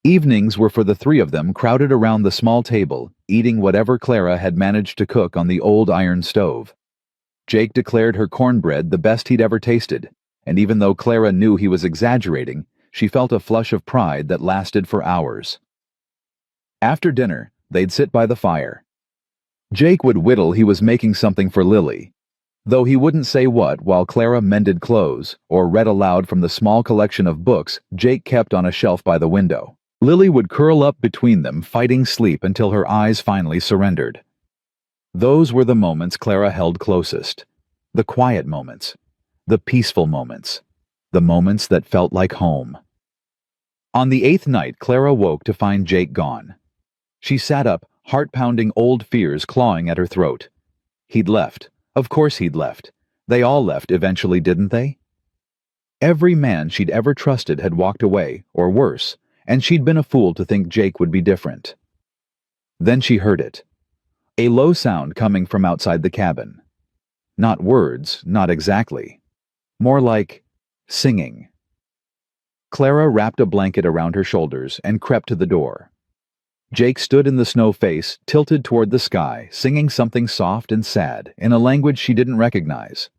Evenings were for the three of them crowded around the small table, eating whatever Clara had managed to cook on the old iron stove. Jake declared her cornbread the best he'd ever tasted, and even though Clara knew he was exaggerating, she felt a flush of pride that lasted for hours. After dinner, they'd sit by the fire. Jake would whittle he was making something for Lily, though he wouldn't say what while Clara mended clothes or read aloud from the small collection of books Jake kept on a shelf by the window. Lily would curl up between them, fighting sleep until her eyes finally surrendered. Those were the moments Clara held closest. The quiet moments. The peaceful moments. The moments that felt like home. On the 8th night, Clara woke to find Jake gone. She sat up, heart-pounding old fears clawing at her throat. He'd left. Of course he'd left. They all left eventually, didn't they? Every man she'd ever trusted had walked away, or worse, and she'd been a fool to think Jake would be different. Then she heard it. A low sound coming from outside the cabin. Not words, not exactly. More like singing. Clara wrapped a blanket around her shoulders and crept to the door. Jake stood in the snow face, tilted toward the sky, singing something soft and sad in a language she didn't recognize.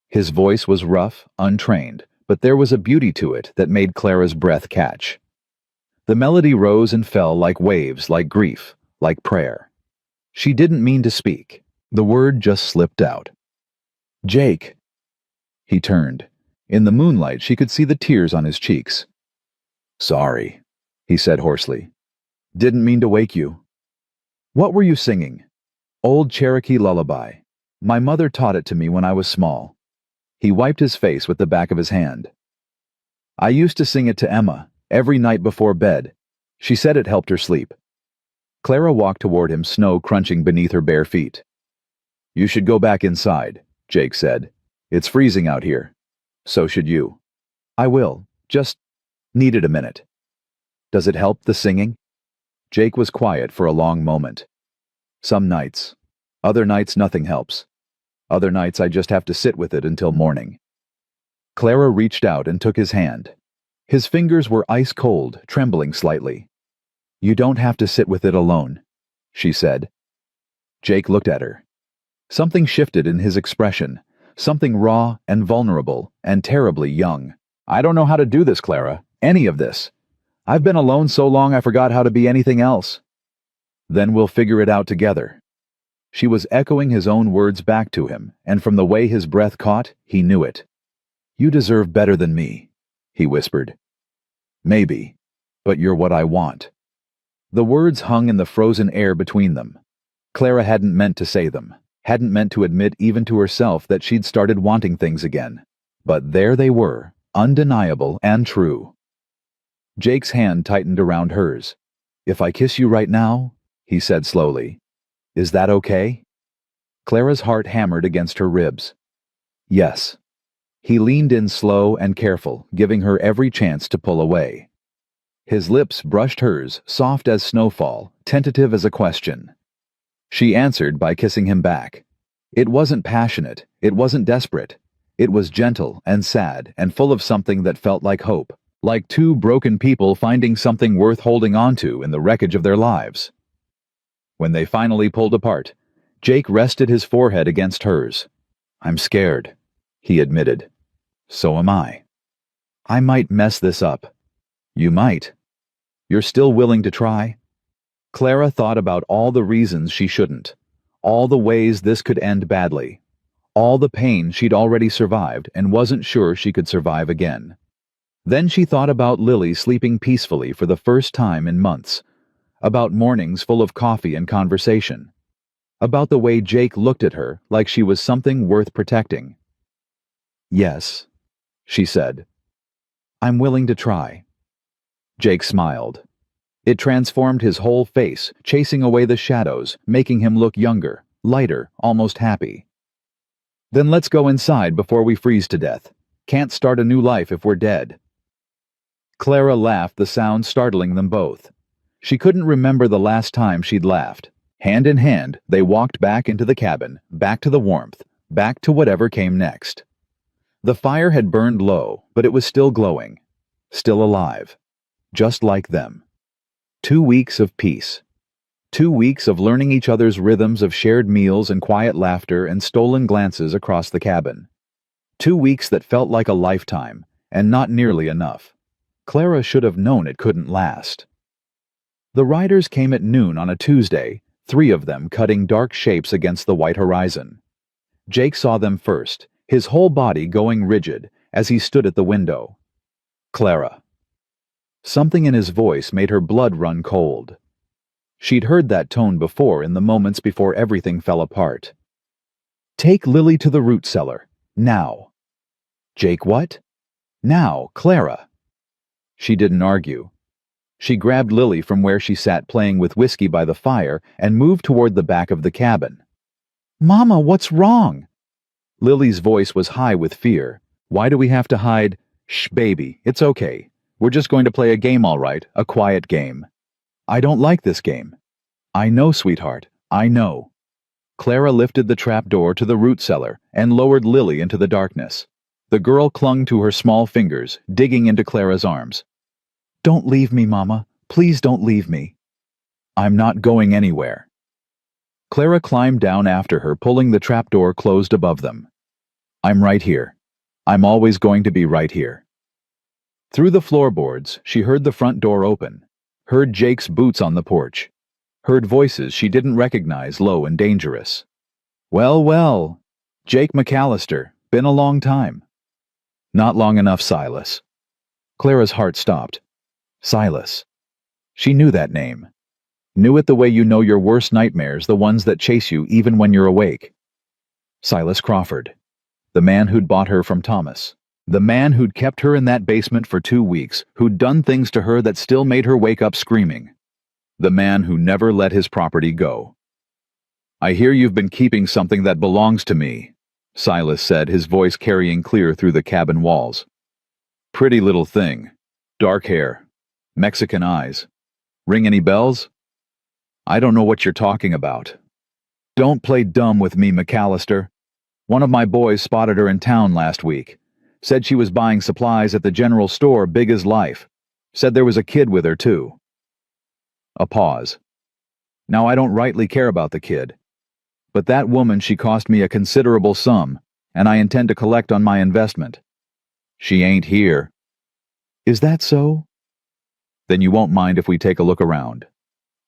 His voice was rough, untrained, but there was a beauty to it that made Clara's breath catch. The melody rose and fell like waves, like grief, like prayer. She didn't mean to speak. The word just slipped out. Jake. He turned. In the moonlight, she could see the tears on his cheeks. Sorry, he said hoarsely. Didn't mean to wake you. What were you singing? Old Cherokee lullaby. My mother taught it to me when I was small. He wiped his face with the back of his hand. I used to sing it to Emma, every night before bed. She said it helped her sleep. Clara walked toward him, snow crunching beneath her bare feet. You should go back inside, Jake said. It's freezing out here. So should you. I will. Just needed a minute. Does it help, the singing? Jake was quiet for a long moment. Some nights. Other nights nothing helps. Other nights I just have to sit with it until morning. Clara reached out and took his hand. His fingers were ice cold, trembling slightly. You don't have to sit with it alone, she said. Jake looked at her. Something shifted in his expression, something raw and vulnerable and terribly young. I don't know how to do this, Clara, any of this. I've been alone so long I forgot how to be anything else. Then we'll figure it out together. She was echoing his own words back to him, and from the way his breath caught, he knew it. You deserve better than me, he whispered. Maybe, but you're what I want. The words hung in the frozen air between them. Clara hadn't meant to say them, hadn't meant to admit even to herself that she'd started wanting things again. But there they were, undeniable and true. Jake's hand tightened around hers. If I kiss you right now, he said slowly, is that okay? Clara's heart hammered against her ribs. Yes. He leaned in slow and careful, giving her every chance to pull away. His lips brushed hers, soft as snowfall, tentative as a question. She answered by kissing him back. It wasn't passionate, it wasn't desperate. It was gentle and sad and full of something that felt like hope, like two broken people finding something worth holding on to in the wreckage of their lives. When they finally pulled apart, Jake rested his forehead against hers. I'm scared, he admitted. So am I. I might mess this up. You might. You're still willing to try? Clara thought about all the reasons she shouldn't, all the ways this could end badly, all the pain she'd already survived and wasn't sure she could survive again. Then she thought about Lily sleeping peacefully for the first time in months, about mornings full of coffee and conversation, about the way Jake looked at her like she was something worth protecting. Yes, she said. I'm willing to try. Jake smiled. It transformed his whole face, chasing away the shadows, making him look younger, lighter, almost happy. Then let's go inside before we freeze to death. Can't start a new life if we're dead. Clara laughed, the sound startling them both. She couldn't remember the last time she'd laughed. Hand in hand, they walked back into the cabin, back to the warmth, back to whatever came next. The fire had burned low, but it was still glowing, still alive, just like them. 2 weeks of peace. 2 weeks of learning each other's rhythms of shared meals and quiet laughter and stolen glances across the cabin. 2 weeks that felt like a lifetime, and not nearly enough. Clara should have known it couldn't last. The riders came at noon on a Tuesday, 3 of them cutting dark shapes against the white horizon. Jake saw them first, his whole body going rigid as he stood at the window. Clara. Something in his voice made her blood run cold. She'd heard that tone before in the moments before everything fell apart. Take Lily to the root cellar. Now. Jake, what? Now, Clara. She didn't argue. She grabbed Lily from where she sat playing with whiskey by the fire and moved toward the back of the cabin. Mama, what's wrong? Lily's voice was high with fear. Why do we have to hide? Shh, baby, it's okay. We're just going to play a game, all right, a quiet game. I don't like this game. I know, sweetheart, I know. Clara lifted the trapdoor to the root cellar and lowered Lily into the darkness. The girl clung to her small fingers, digging into Clara's arms. Don't leave me, Mama. Please don't leave me. I'm not going anywhere. Clara climbed down after her, pulling the trapdoor closed above them. I'm right here. I'm always going to be right here. Through the floorboards, she heard the front door open, heard Jake's boots on the porch, heard voices she didn't recognize, low and dangerous. Well, well, Jake McAllister, been a long time. Not long enough, Silas. Clara's heart stopped. Silas. She knew that name. Knew it the way you know your worst nightmares, the ones that chase you even when you're awake. Silas Crawford. The man who'd bought her from Thomas. The man who'd kept her in that basement for 2 weeks, who'd done things to her that still made her wake up screaming. The man who never let his property go. I hear you've been keeping something that belongs to me, Silas said, his voice carrying clear through the cabin walls. Pretty little thing. Dark hair. Mexican eyes. Ring any bells? I don't know what you're talking about. Don't play dumb with me, McAllister. One of my boys spotted her in town last week. Said she was buying supplies at the general store, big as life. Said there was a kid with her, too. A pause. Now, I don't rightly care about the kid. But that woman, she cost me a considerable sum, and I intend to collect on my investment. She ain't here. Is that so? Then you won't mind if we take a look around.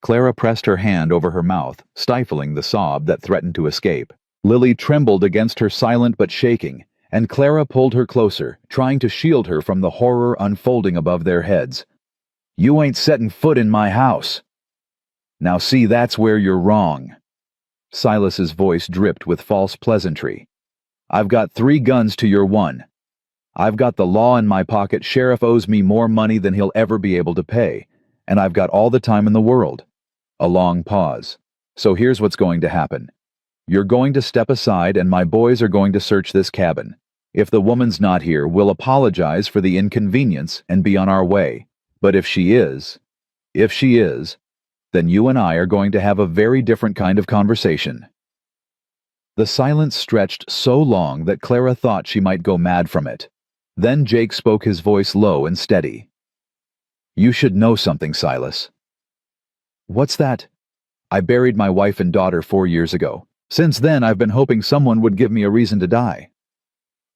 Clara pressed her hand over her mouth, stifling the sob that threatened to escape. Lily trembled against her, silent but shaking, and Clara pulled her closer, trying to shield her from the horror unfolding above their heads. You ain't setting foot in my house. Now see, that's where you're wrong. Silas's voice dripped with false pleasantry. I've got 3 guns to your 1. I've got the law in my pocket. Sheriff owes me more money than he'll ever be able to pay, and I've got all the time in the world. A long pause. So here's what's going to happen. You're going to step aside and my boys are going to search this cabin. If the woman's not here, we'll apologize for the inconvenience and be on our way. But if she is, then you and I are going to have a very different kind of conversation. The silence stretched so long that Clara thought she might go mad from it. Then Jake spoke, his voice low and steady. You should know something, Silas. What's that? I buried my wife and daughter 4 years ago. Since then, I've been hoping someone would give me a reason to die.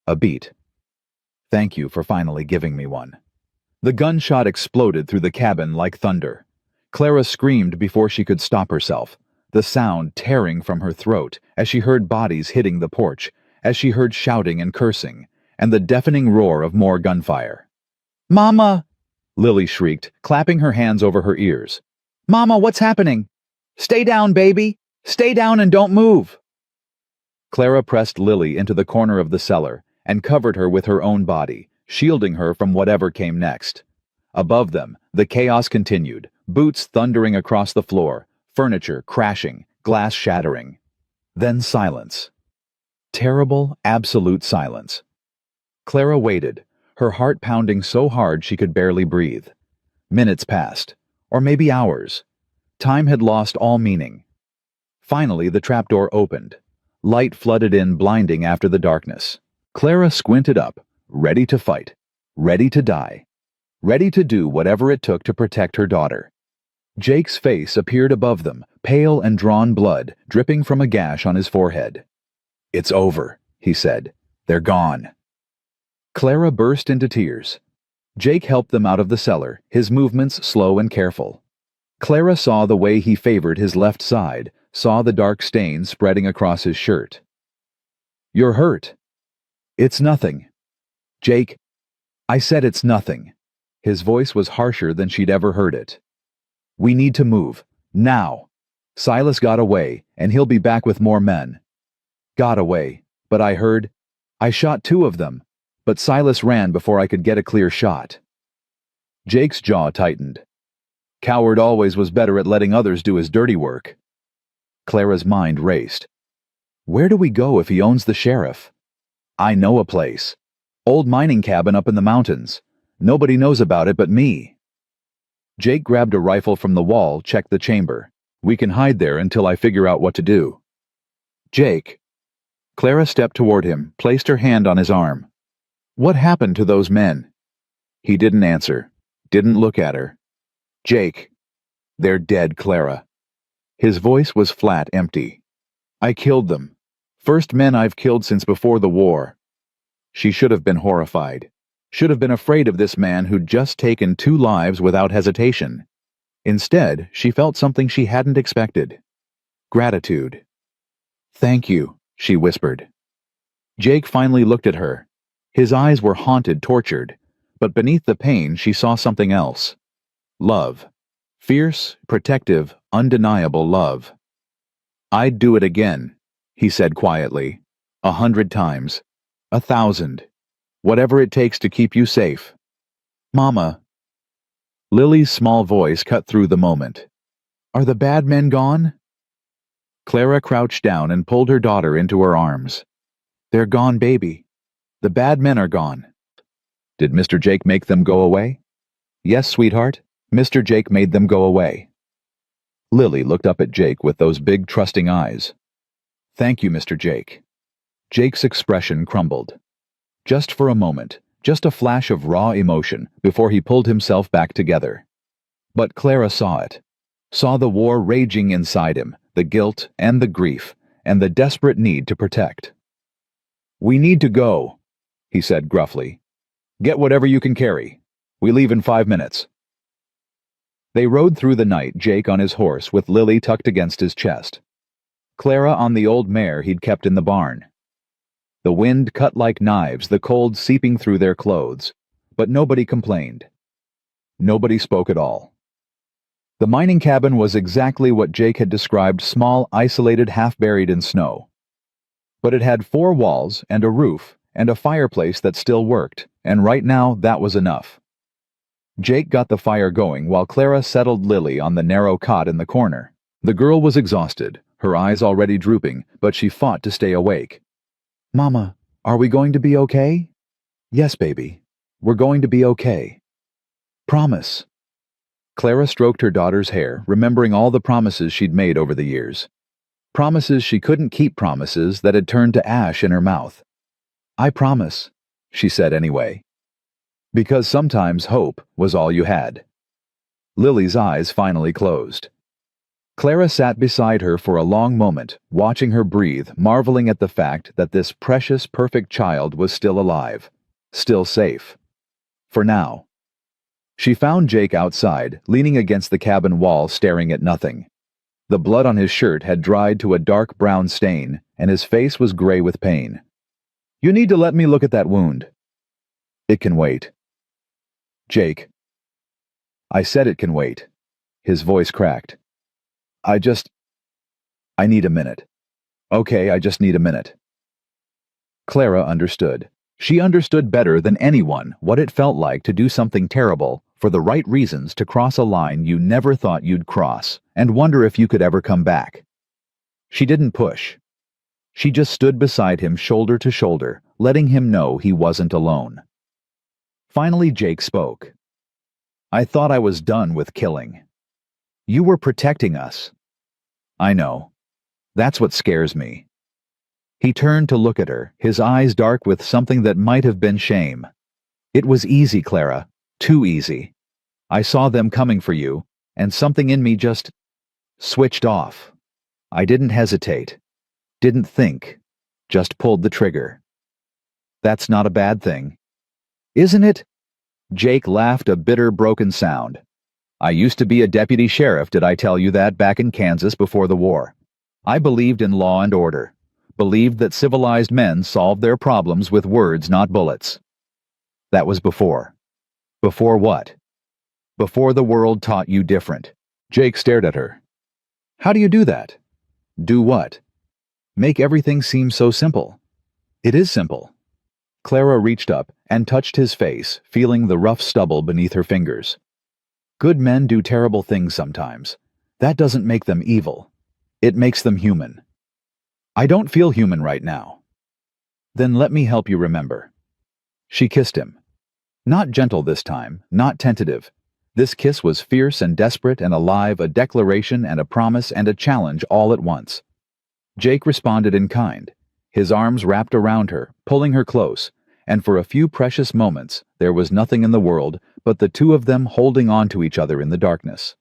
A beat. Thank you for finally giving me one. The gunshot exploded through the cabin like thunder. Clara screamed before she could stop herself, the sound tearing from her throat as she heard bodies hitting the porch, as she heard shouting and cursing, and the deafening roar of more gunfire. Mama! Lily shrieked, clapping her hands over her ears. Mama, what's happening? Stay down, baby! Stay down and don't move! Clara pressed Lily into the corner of the cellar and covered her with her own body, shielding her from whatever came next. Above them, the chaos continued, boots thundering across the floor, furniture crashing, glass shattering. Then silence. Terrible, absolute silence. Clara waited, her heart pounding so hard she could barely breathe. Minutes passed, or maybe hours. Time had lost all meaning. Finally, the trapdoor opened. Light flooded in, blinding after the darkness. Clara squinted up, ready to fight, ready to die, ready to do whatever it took to protect her daughter. Jake's face appeared above them, pale and drawn blood dripping from a gash on his forehead. "It's over," he said. "They're gone." Clara burst into tears. Jake helped them out of the cellar, his movements slow and careful. Clara saw the way he favored his left side, saw the dark stain spreading across his shirt. "You're hurt." "It's nothing." "Jake, I said it's nothing." His voice was harsher than she'd ever heard it. "We need to move. Now. Silas got away, and he'll be back with more men." "Got away, but I shot 2 of them, but Silas ran before I could get a clear shot." Jake's jaw tightened. Coward always was better at letting others do his dirty work. Clara's mind raced. Where do we go if he owns the sheriff? "I know a place. Old mining cabin up in the mountains. Nobody knows about it but me." Jake grabbed a rifle from the wall, checked the chamber. "We can hide there until I figure out what to do." "Jake." Clara stepped toward him, placed her hand on his arm. "What happened to those men?" He didn't answer, didn't look at her. "Jake." "They're dead, Clara." His voice was flat, empty. "I killed them. First men I've killed since before the war." She should have been horrified. Should have been afraid of this man who'd just taken 2 lives without hesitation. Instead, she felt something she hadn't expected. Gratitude. "Thank you," she whispered. Jake finally looked at her. His eyes were haunted, tortured, but beneath the pain she saw something else. Love. Fierce, protective, undeniable love. "I'd do it again," he said quietly. 100 times. 1,000. Whatever it takes to keep you safe. "Mama." Lily's small voice cut through the moment. "Are the bad men gone?" Clara crouched down and pulled her daughter into her arms. "They're gone, baby. The bad men are gone." "Did Mr. Jake make them go away?" "Yes, sweetheart. Mr. Jake made them go away." Lily looked up at Jake with those big, trusting eyes. "Thank you, Mr. Jake." Jake's expression crumbled. Just for a moment, just a flash of raw emotion before he pulled himself back together. But Clara saw it. Saw the war raging inside him, the guilt and the grief, and the desperate need to protect. "We need to go," he said gruffly. "Get whatever you can carry. We leave in 5 minutes." They rode through the night, Jake on his horse with Lily tucked against his chest. Clara on the old mare he'd kept in the barn. The wind cut like knives, the cold seeping through their clothes, but nobody complained. Nobody spoke at all. The mining cabin was exactly what Jake had described, small, isolated, half buried in snow. But it had 4 walls and a roof and a fireplace that still worked, and right now that was enough. Jake got the fire going while Clara settled Lily on the narrow cot in the corner. The girl was exhausted, her eyes already drooping, but she fought to stay awake. "Mama, are we going to be okay?" "Yes, baby. We're going to be okay." "Promise." Clara stroked her daughter's hair, remembering all the promises she'd made over the years. Promises she couldn't keep, promises that had turned to ash in her mouth. "I promise," she said anyway. Because sometimes hope was all you had. Lily's eyes finally closed. Clara sat beside her for a long moment, watching her breathe, marveling at the fact that this precious, perfect child was still alive, still safe. For now. She found Jake outside, leaning against the cabin wall, staring at nothing. The blood on his shirt had dried to a dark brown stain, and his face was gray with pain. "You need to let me look at that wound." "It can wait." "Jake." "I said it can wait." His voice cracked. I need a minute." "Okay, I just need a minute." Clara understood. She understood better than anyone what it felt like to do something terrible for the right reasons, to cross a line you never thought you'd cross, and wonder if you could ever come back. She didn't push. She just stood beside him, shoulder to shoulder, letting him know he wasn't alone. Finally, Jake spoke. I thought I was done with killing. You were protecting us. I know. That's what scares me. He turned to look at her, his eyes dark with something that might have been shame. It was easy, Clara. Too easy. I saw them coming for you, and something in me just switched off. I didn't hesitate. Didn't think. Just pulled the trigger. That's not a bad thing. Isn't it? Jake laughed a bitter, broken sound. I used to be a deputy sheriff, did I tell you that, back in Kansas before the war? I believed in law and order. Believed that civilized men solved their problems with words, not bullets. That was before. Before what? Before the world taught you different. Jake stared at her. How do you do that? Do what? Make everything seem so simple. It is simple. Clara reached up and touched his face, feeling the rough stubble beneath her fingers. Good men do terrible things sometimes. That doesn't make them evil. It makes them human. I don't feel human right now. Then let me help you remember. She kissed him. Not gentle this time, not tentative. This kiss was fierce and desperate and alive, a declaration and a promise and a challenge all at once. Jake responded in kind. His arms wrapped around her, pulling her close, and for a few precious moments there was nothing in the world but the two of them holding on to each other in the darkness.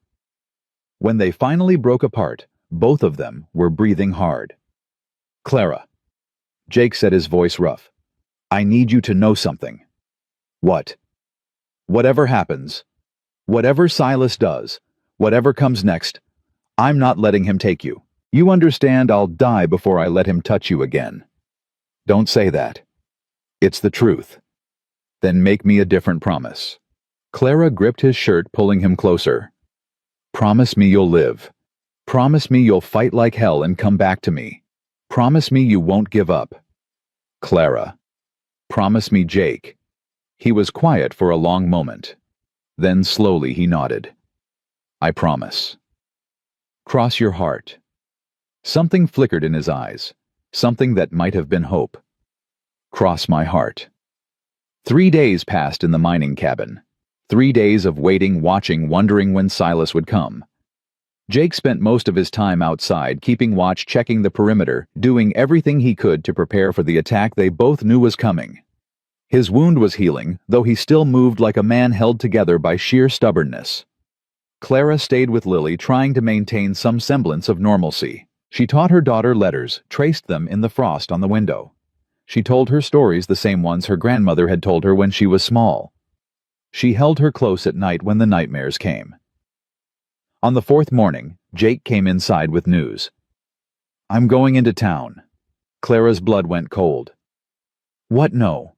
When they finally broke apart, both of them were breathing hard. Clara. Jake said, his voice rough. I need you to know something. What? Whatever happens, whatever Silas does, whatever comes next, I'm not letting him take you. You understand, I'll die before I let him touch you again. Don't say that. It's the truth. Then make me a different promise. Clara gripped his shirt, pulling him closer. Promise me you'll live. Promise me you'll fight like hell and come back to me. Promise me you won't give up. Clara. Promise me, Jake. He was quiet for a long moment. Then slowly he nodded. I promise. Cross your heart. Something flickered in his eyes, something that might have been hope. Cross my heart. 3 days passed in the mining cabin. 3 days of waiting, watching, wondering when Silas would come. Jake spent most of his time outside, keeping watch, checking the perimeter, doing everything he could to prepare for the attack they both knew was coming. His wound was healing, though he still moved like a man held together by sheer stubbornness. Clara stayed with Lily, trying to maintain some semblance of normalcy. She taught her daughter letters, traced them in the frost on the window. She told her stories, the same ones her grandmother had told her when she was small. She held her close at night when the nightmares came. On the 4th morning, Jake came inside with news. I'm going into town. Clara's blood went cold. What? No.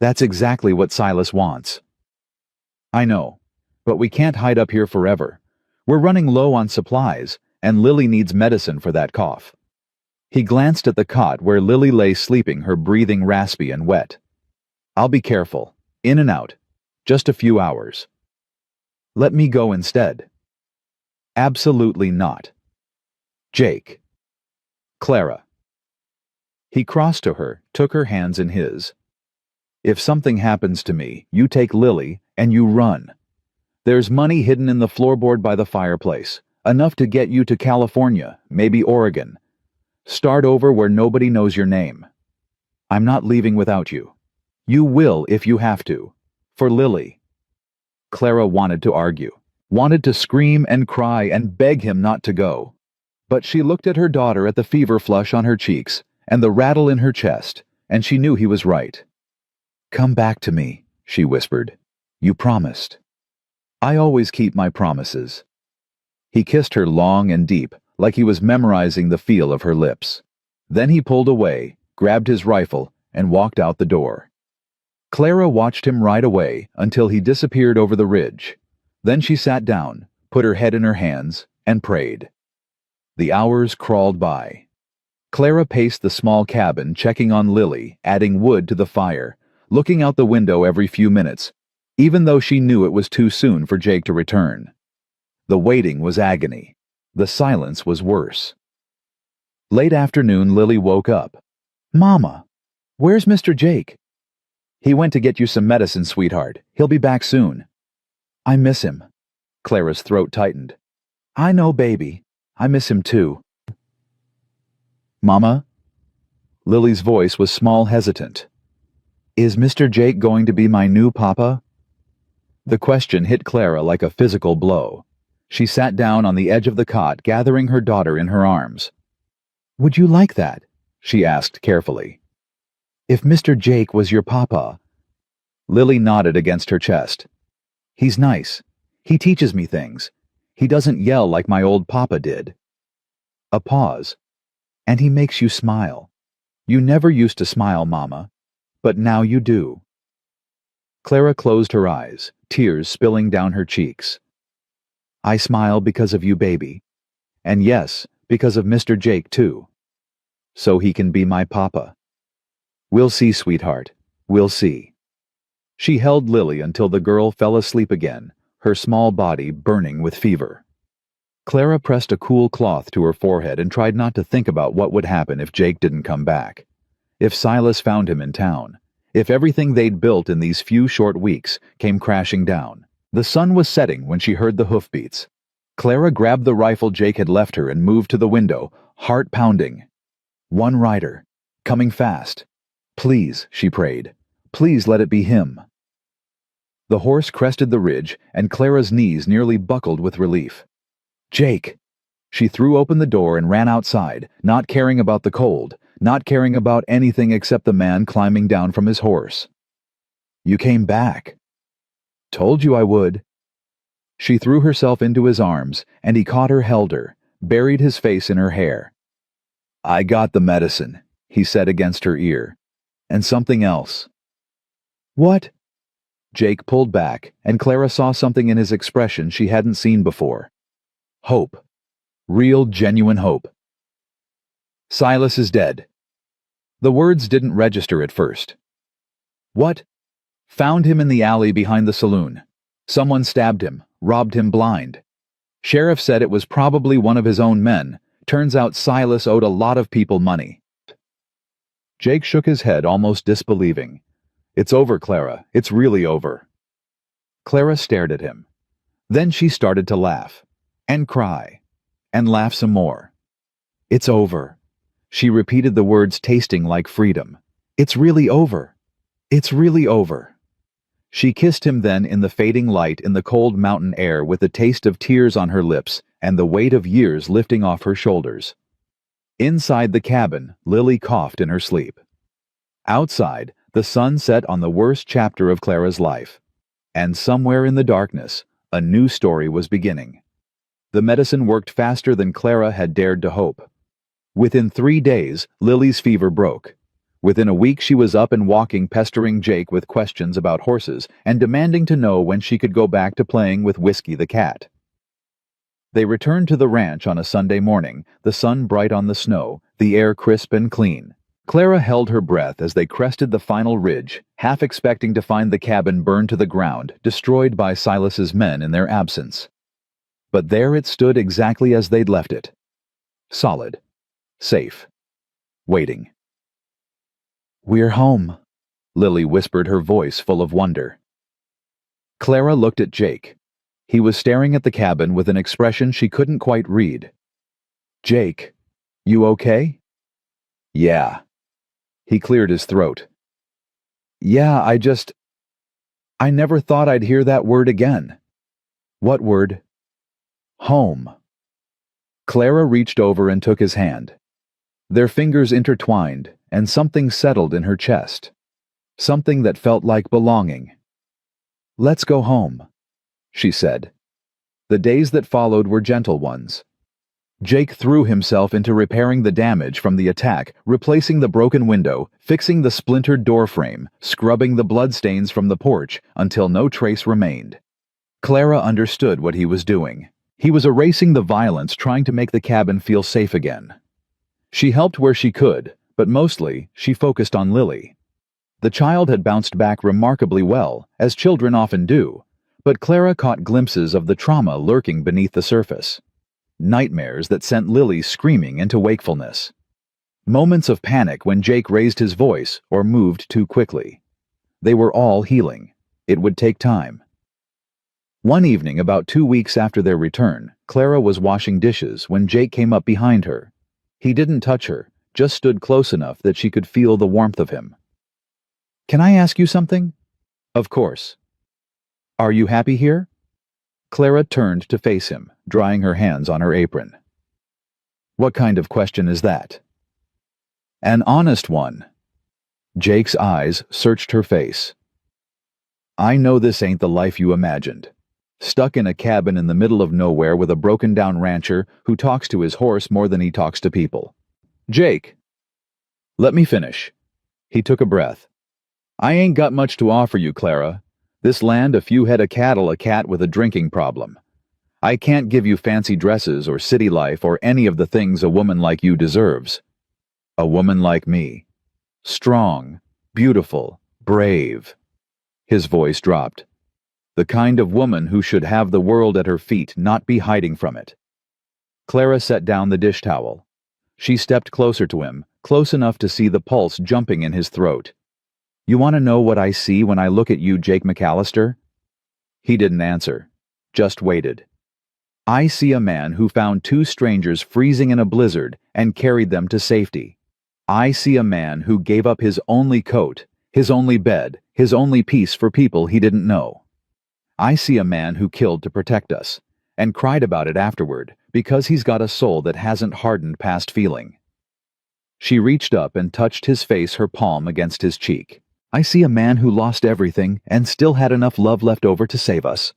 That's exactly what Silas wants. I know, but we can't hide up here forever. We're running low on supplies, and Lily needs medicine for that cough. He glanced at the cot where Lily lay sleeping, her breathing raspy and wet. I'll be careful. In and out. Just a few hours. Let me go instead. Absolutely not. Jake. Clara. He crossed to her, took her hands in his. If something happens to me, you take Lily and you run. There's money hidden in the floorboard by the fireplace, enough to get you to California, maybe Oregon. Start over where nobody knows your name. I'm not leaving without you. You will if you have to. For Lily. Clara wanted to argue, wanted to scream and cry and beg him not to go. But she looked at her daughter, at the fever flush on her cheeks and the rattle in her chest, and she knew he was right. Come back to me, she whispered. You promised. I always keep my promises. He kissed her long and deep, like he was memorizing the feel of her lips. Then he pulled away, grabbed his rifle, and walked out the door. Clara watched him ride away until he disappeared over the ridge. Then she sat down, put her head in her hands, and prayed. The hours crawled by. Clara paced the small cabin, checking on Lily, adding wood to the fire, looking out the window every few minutes, even though she knew it was too soon for Jake to return. The waiting was agony. The silence was worse. Late afternoon, Lily woke up. Mama, where's Mr. Jake? He went to get you some medicine, sweetheart. He'll be back soon. I miss him. Clara's throat tightened. I know, baby. I miss him too. Mama? Lily's voice was small, hesitant. Is Mr. Jake going to be my new papa? The question hit Clara like a physical blow. She sat down on the edge of the cot, gathering her daughter in her arms. Would you like that? She asked carefully. If Mr. Jake was your papa. Lily nodded against her chest. He's nice. He teaches me things. He doesn't yell like my old papa did. A pause. And he makes you smile. You never used to smile, Mama, but now you do. Clara closed her eyes, tears spilling down her cheeks. I smile because of you, baby. And yes, because of Mr. Jake, too. So he can be my papa. We'll see, sweetheart. We'll see. She held Lily until the girl fell asleep again, her small body burning with fever. Clara pressed a cool cloth to her forehead and tried not to think about what would happen if Jake didn't come back. If Silas found him in town. If everything they'd built in these few short weeks came crashing down. The sun was setting when she heard the hoofbeats. Clara grabbed the rifle Jake had left her and moved to the window, heart pounding. One rider. Coming fast. Please, she prayed. Please let it be him. The horse crested the ridge, and Clara's knees nearly buckled with relief. Jake! She threw open the door and ran outside, not caring about the cold, not caring about anything except the man climbing down from his horse. You came back. Told you I would. She threw herself into his arms, and he caught her, held her, buried his face in her hair. I got the medicine, he said against her ear. And something else. What? Jake pulled back, and Clara saw something in his expression she hadn't seen before. Hope. Real, genuine hope. Silas is dead. The words didn't register at first. What? Found him in the alley behind the saloon. Someone stabbed him, robbed him blind. Sheriff said it was probably one of his own men. Turns out Silas owed a lot of people money. Jake shook his head, almost disbelieving. It's over, Clara. It's really over. Clara stared at him. Then she started to laugh. And cry. And laugh some more. It's over. She repeated the words, tasting like freedom. It's really over. It's really over. She kissed him then in the fading light in the cold mountain air with the taste of tears on her lips and the weight of years lifting off her shoulders. Inside the cabin, Lily coughed in her sleep. Outside, the sun set on the worst chapter of Clara's life. And somewhere in the darkness, a new story was beginning. The medicine worked faster than Clara had dared to hope. Within 3 days, Lily's fever broke. Within a week she was up and walking, pestering Jake with questions about horses and demanding to know when she could go back to playing with Whiskey the cat. They returned to the ranch on a Sunday morning, the sun bright on the snow, the air crisp and clean. Clara held her breath as they crested the final ridge, half expecting to find the cabin burned to the ground, destroyed by Silas's men in their absence. But there it stood exactly as they'd left it. Solid. Safe. Waiting. We're home, Lily whispered, her voice full of wonder. Clara looked at Jake. He was staring at the cabin with an expression she couldn't quite read. Jake, you okay? Yeah. He cleared his throat. Yeah, I never thought I'd hear that word again. What word? Home. Clara reached over and took his hand. Their fingers intertwined, and something settled in her chest. Something that felt like belonging. Let's go home, she said. The days that followed were gentle ones. Jake threw himself into repairing the damage from the attack, replacing the broken window, fixing the splintered doorframe, scrubbing the bloodstains from the porch until no trace remained. Clara understood what he was doing. He was erasing the violence, trying to make the cabin feel safe again. She helped where she could, but mostly she focused on Lily. The child had bounced back remarkably well, as children often do, but Clara caught glimpses of the trauma lurking beneath the surface. Nightmares that sent Lily screaming into wakefulness. Moments of panic when Jake raised his voice or moved too quickly. They were all healing. It would take time. One evening, about 2 weeks after their return, Clara was washing dishes when Jake came up behind her. He didn't touch her, just stood close enough that she could feel the warmth of him. "Can I ask you something?" "Of course." "Are you happy here?" Clara turned to face him, drying her hands on her apron. "What kind of question is that?" "An honest one." Jake's eyes searched her face. "I know this ain't the life you imagined. Stuck in a cabin in the middle of nowhere with a broken-down rancher who talks to his horse more than he talks to people." "Jake." "Let me finish." He took a breath. "I ain't got much to offer you, Clara. This land, a few head of cattle, a cat with a drinking problem. I can't give you fancy dresses or city life or any of the things a woman like you deserves. A woman like me. Strong, beautiful, brave." His voice dropped. "The kind of woman who should have the world at her feet, not be hiding from it." Clara set down the dish towel. She stepped closer to him, close enough to see the pulse jumping in his throat. "You want to know what I see when I look at you, Jake McAllister?" He didn't answer, just waited. "I see a man who found two strangers freezing in a blizzard and carried them to safety. I see a man who gave up his only coat, his only bed, his only peace for people he didn't know. I see a man who killed to protect us, and cried about it afterward because he's got a soul that hasn't hardened past feeling." She reached up and touched his face, her palm against his cheek. "I see a man who lost everything and still had enough love left over to save us."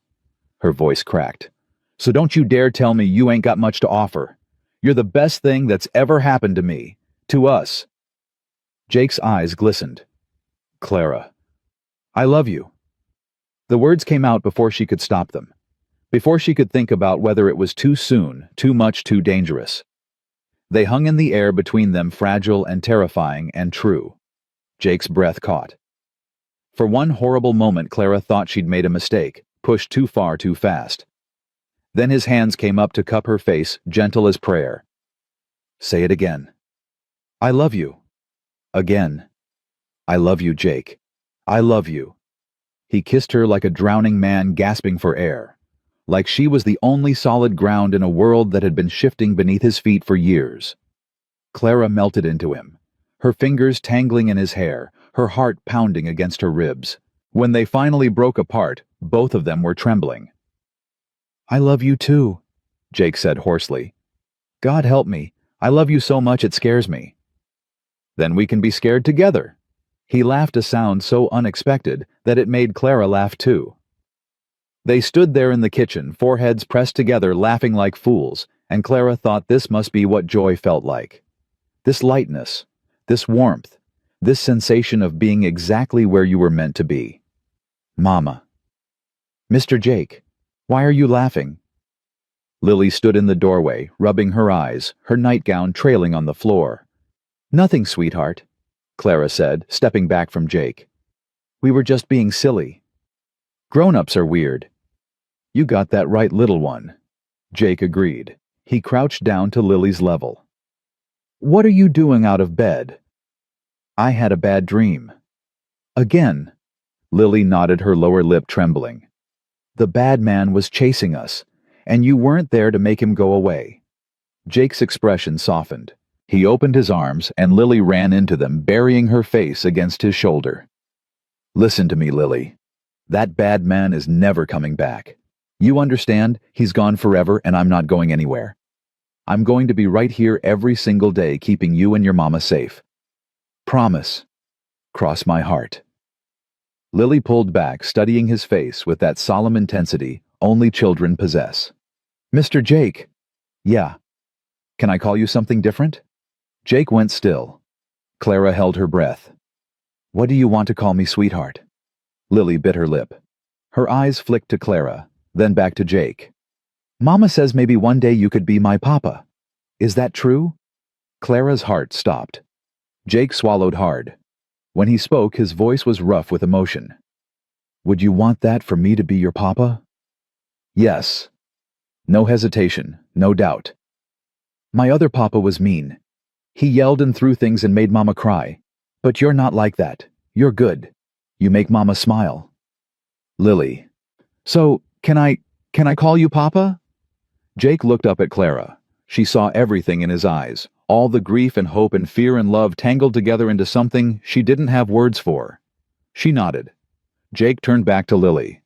Her voice cracked. "So don't you dare tell me you ain't got much to offer. You're the best thing that's ever happened to me. To us." Jake's eyes glistened. "Clara, I love you." The words came out before she could stop them, before she could think about whether it was too soon, too much, too dangerous. They hung in the air between them, fragile and terrifying and true. Jake's breath caught. For one horrible moment, Clara thought she'd made a mistake, pushed too far too fast. Then his hands came up to cup her face, gentle as prayer. "Say it again." "I love you." Again. "I love you, Jake. I love you." He kissed her like a drowning man gasping for air, like she was the only solid ground in a world that had been shifting beneath his feet for years. Clara melted into him, her fingers tangling in his hair, her heart pounding against her ribs. When they finally broke apart, both of them were trembling. "I love you too," Jake said hoarsely. "God help me, I love you so much it scares me." "Then we can be scared together." He laughed, a sound so unexpected that it made Clara laugh too. They stood there in the kitchen, foreheads pressed together, laughing like fools, and Clara thought this must be what joy felt like. This lightness, this warmth, this sensation of being exactly where you were meant to be. "Mama." "Mr. Jake, why are you laughing?" Lily stood in the doorway, rubbing her eyes, her nightgown trailing on the floor. "Nothing, sweetheart," Clara said, stepping back from Jake. "We were just being silly. Grown-ups are weird." "You got that right, little one," Jake agreed. He crouched down to Lily's level. "What are you doing out of bed?" "I had a bad dream." "Again?" Lily nodded, her lower lip trembling. "The bad man was chasing us, and you weren't there to make him go away." Jake's expression softened. He opened his arms, and Lily ran into them, burying her face against his shoulder. "Listen to me, Lily. That bad man is never coming back. You understand? He's gone forever, and I'm not going anywhere. I'm going to be right here every single day, keeping you and your mama safe. Promise. Cross my heart." Lily pulled back, studying his face with that solemn intensity only children possess. "Mr. Jake." "Yeah. Can I call you something different?" Jake went still. Clara held her breath. "What do you want to call me, sweetheart?" Lily bit her lip. Her eyes flicked to Clara, then back to Jake. "Mama says maybe one day you could be my papa. Is that true?" Clara's heart stopped. Jake swallowed hard. When he spoke, his voice was rough with emotion. "Would you want that, for me to be your papa?" "Yes." No hesitation, no doubt. "My other papa was mean. He yelled and threw things and made Mama cry. But you're not like that. You're good. You make Mama smile. Lily. So, can I call you Papa? Jake looked up at Clara. She saw everything in his eyes, all the grief and hope and fear and love tangled together into something she didn't have words for. She nodded. Jake turned back to Lily.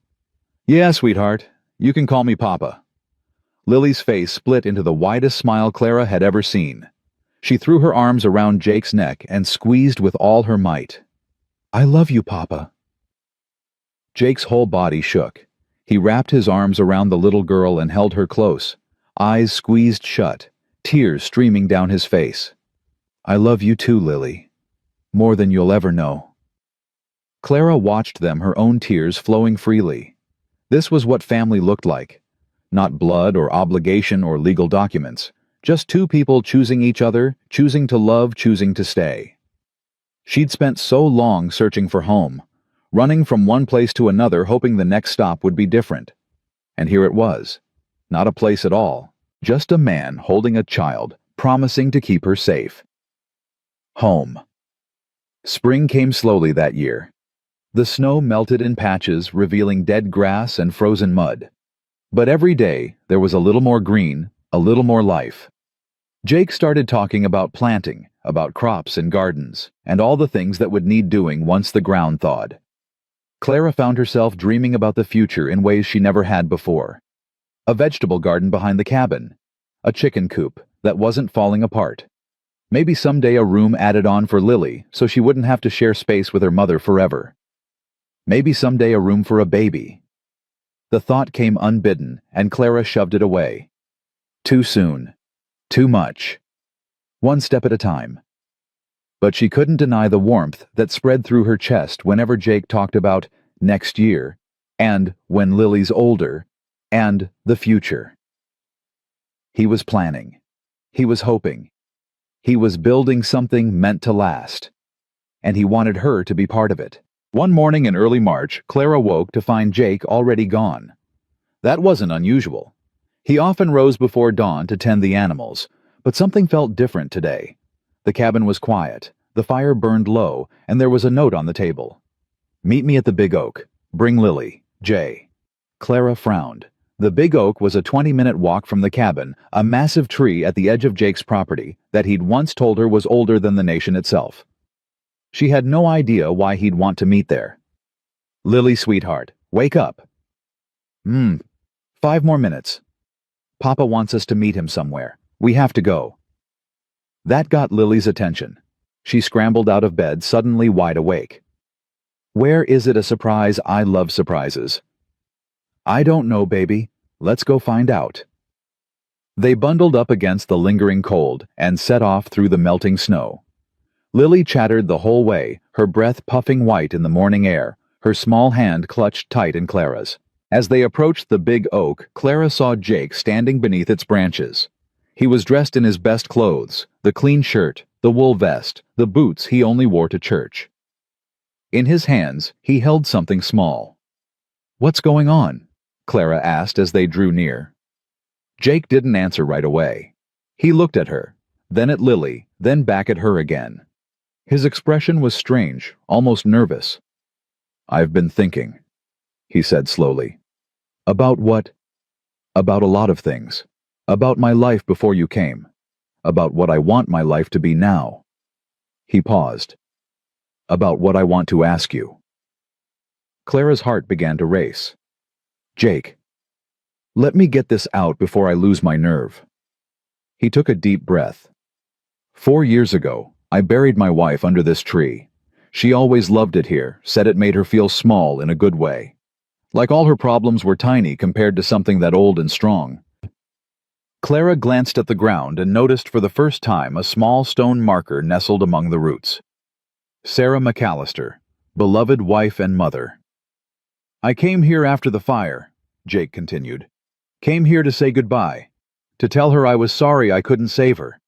Yeah, sweetheart, you can call me Papa. Lily's face split into the widest smile Clara had ever seen. She threw her arms around Jake's neck and squeezed with all her might. I love you, Papa. Jake's whole body shook. He wrapped his arms around the little girl and held her close, eyes squeezed shut, tears streaming down his face. I love you too, Lily. More than you'll ever know. Clara watched them, her own tears flowing freely. This was what family looked like. Not blood or obligation or legal documents. Just two people choosing each other, choosing to love, choosing to stay. She'd spent so long searching for home, running from one place to another hoping the next stop would be different. And here it was. Not a place at all. Just a man holding a child, promising to keep her safe. Home. Spring came slowly that year. The snow melted in patches, revealing dead grass and frozen mud. But every day, there was a little more green, a little more life. Jake started talking about planting, about crops and gardens, and all the things that would need doing once the ground thawed. Clara found herself dreaming about the future in ways she never had before. A vegetable garden behind the cabin. A chicken coop that wasn't falling apart. Maybe someday a room added on for Lily so she wouldn't have to share space with her mother forever. Maybe someday a room for a baby. The thought came unbidden, and Clara shoved it away. Too soon. Too much. One step at a time. But she couldn't deny the warmth that spread through her chest whenever Jake talked about next year, and when Lily's older, and the future. He was planning. He was hoping. He was building something meant to last. And he wanted her to be part of it. One morning in early March, Clara woke to find Jake already gone. That wasn't unusual. He often rose before dawn to tend the animals, but something felt different today. The cabin was quiet, the fire burned low, and there was a note on the table. Meet me at the Big Oak. Bring Lily. Jay. Clara frowned. The Big Oak was a 20-minute walk from the cabin, a massive tree at the edge of Jake's property that he'd once told her was older than the nation itself. She had no idea why he'd want to meet there. Lily, sweetheart, wake up. 5 more minutes. Papa wants us to meet him somewhere. We have to go. That got Lily's attention. She scrambled out of bed, suddenly wide awake. Where is it a surprise? I love surprises. I don't know, baby. Let's go find out. They bundled up against the lingering cold and set off through the melting snow. Lily chattered the whole way, her breath puffing white in the morning air, her small hand clutched tight in Clara's. As they approached the Big Oak, Clara saw Jake standing beneath its branches. He was dressed in his best clothes, the clean shirt, the wool vest, the boots he only wore to church. In his hands, he held something small. What's going on? Clara asked as they drew near. Jake didn't answer right away. He looked at her, then at Lily, then back at her again. His expression was strange, almost nervous. I've been thinking, he said slowly. About what? About a lot of things. About my life before you came. About what I want my life to be now. He paused. About what I want to ask you. Clara's heart began to race. Jake, let me get this out before I lose my nerve. He took a deep breath. 4 years ago, I buried my wife under this tree. She always loved it here, said it made her feel small in a good way. Like all her problems were tiny compared to something that old and strong. Clara glanced at the ground and noticed for the first time a small stone marker nestled among the roots. Sarah McAllister, beloved wife and mother. I came here after the fire, Jake continued. Came here to say goodbye. To tell her I was sorry I couldn't save her.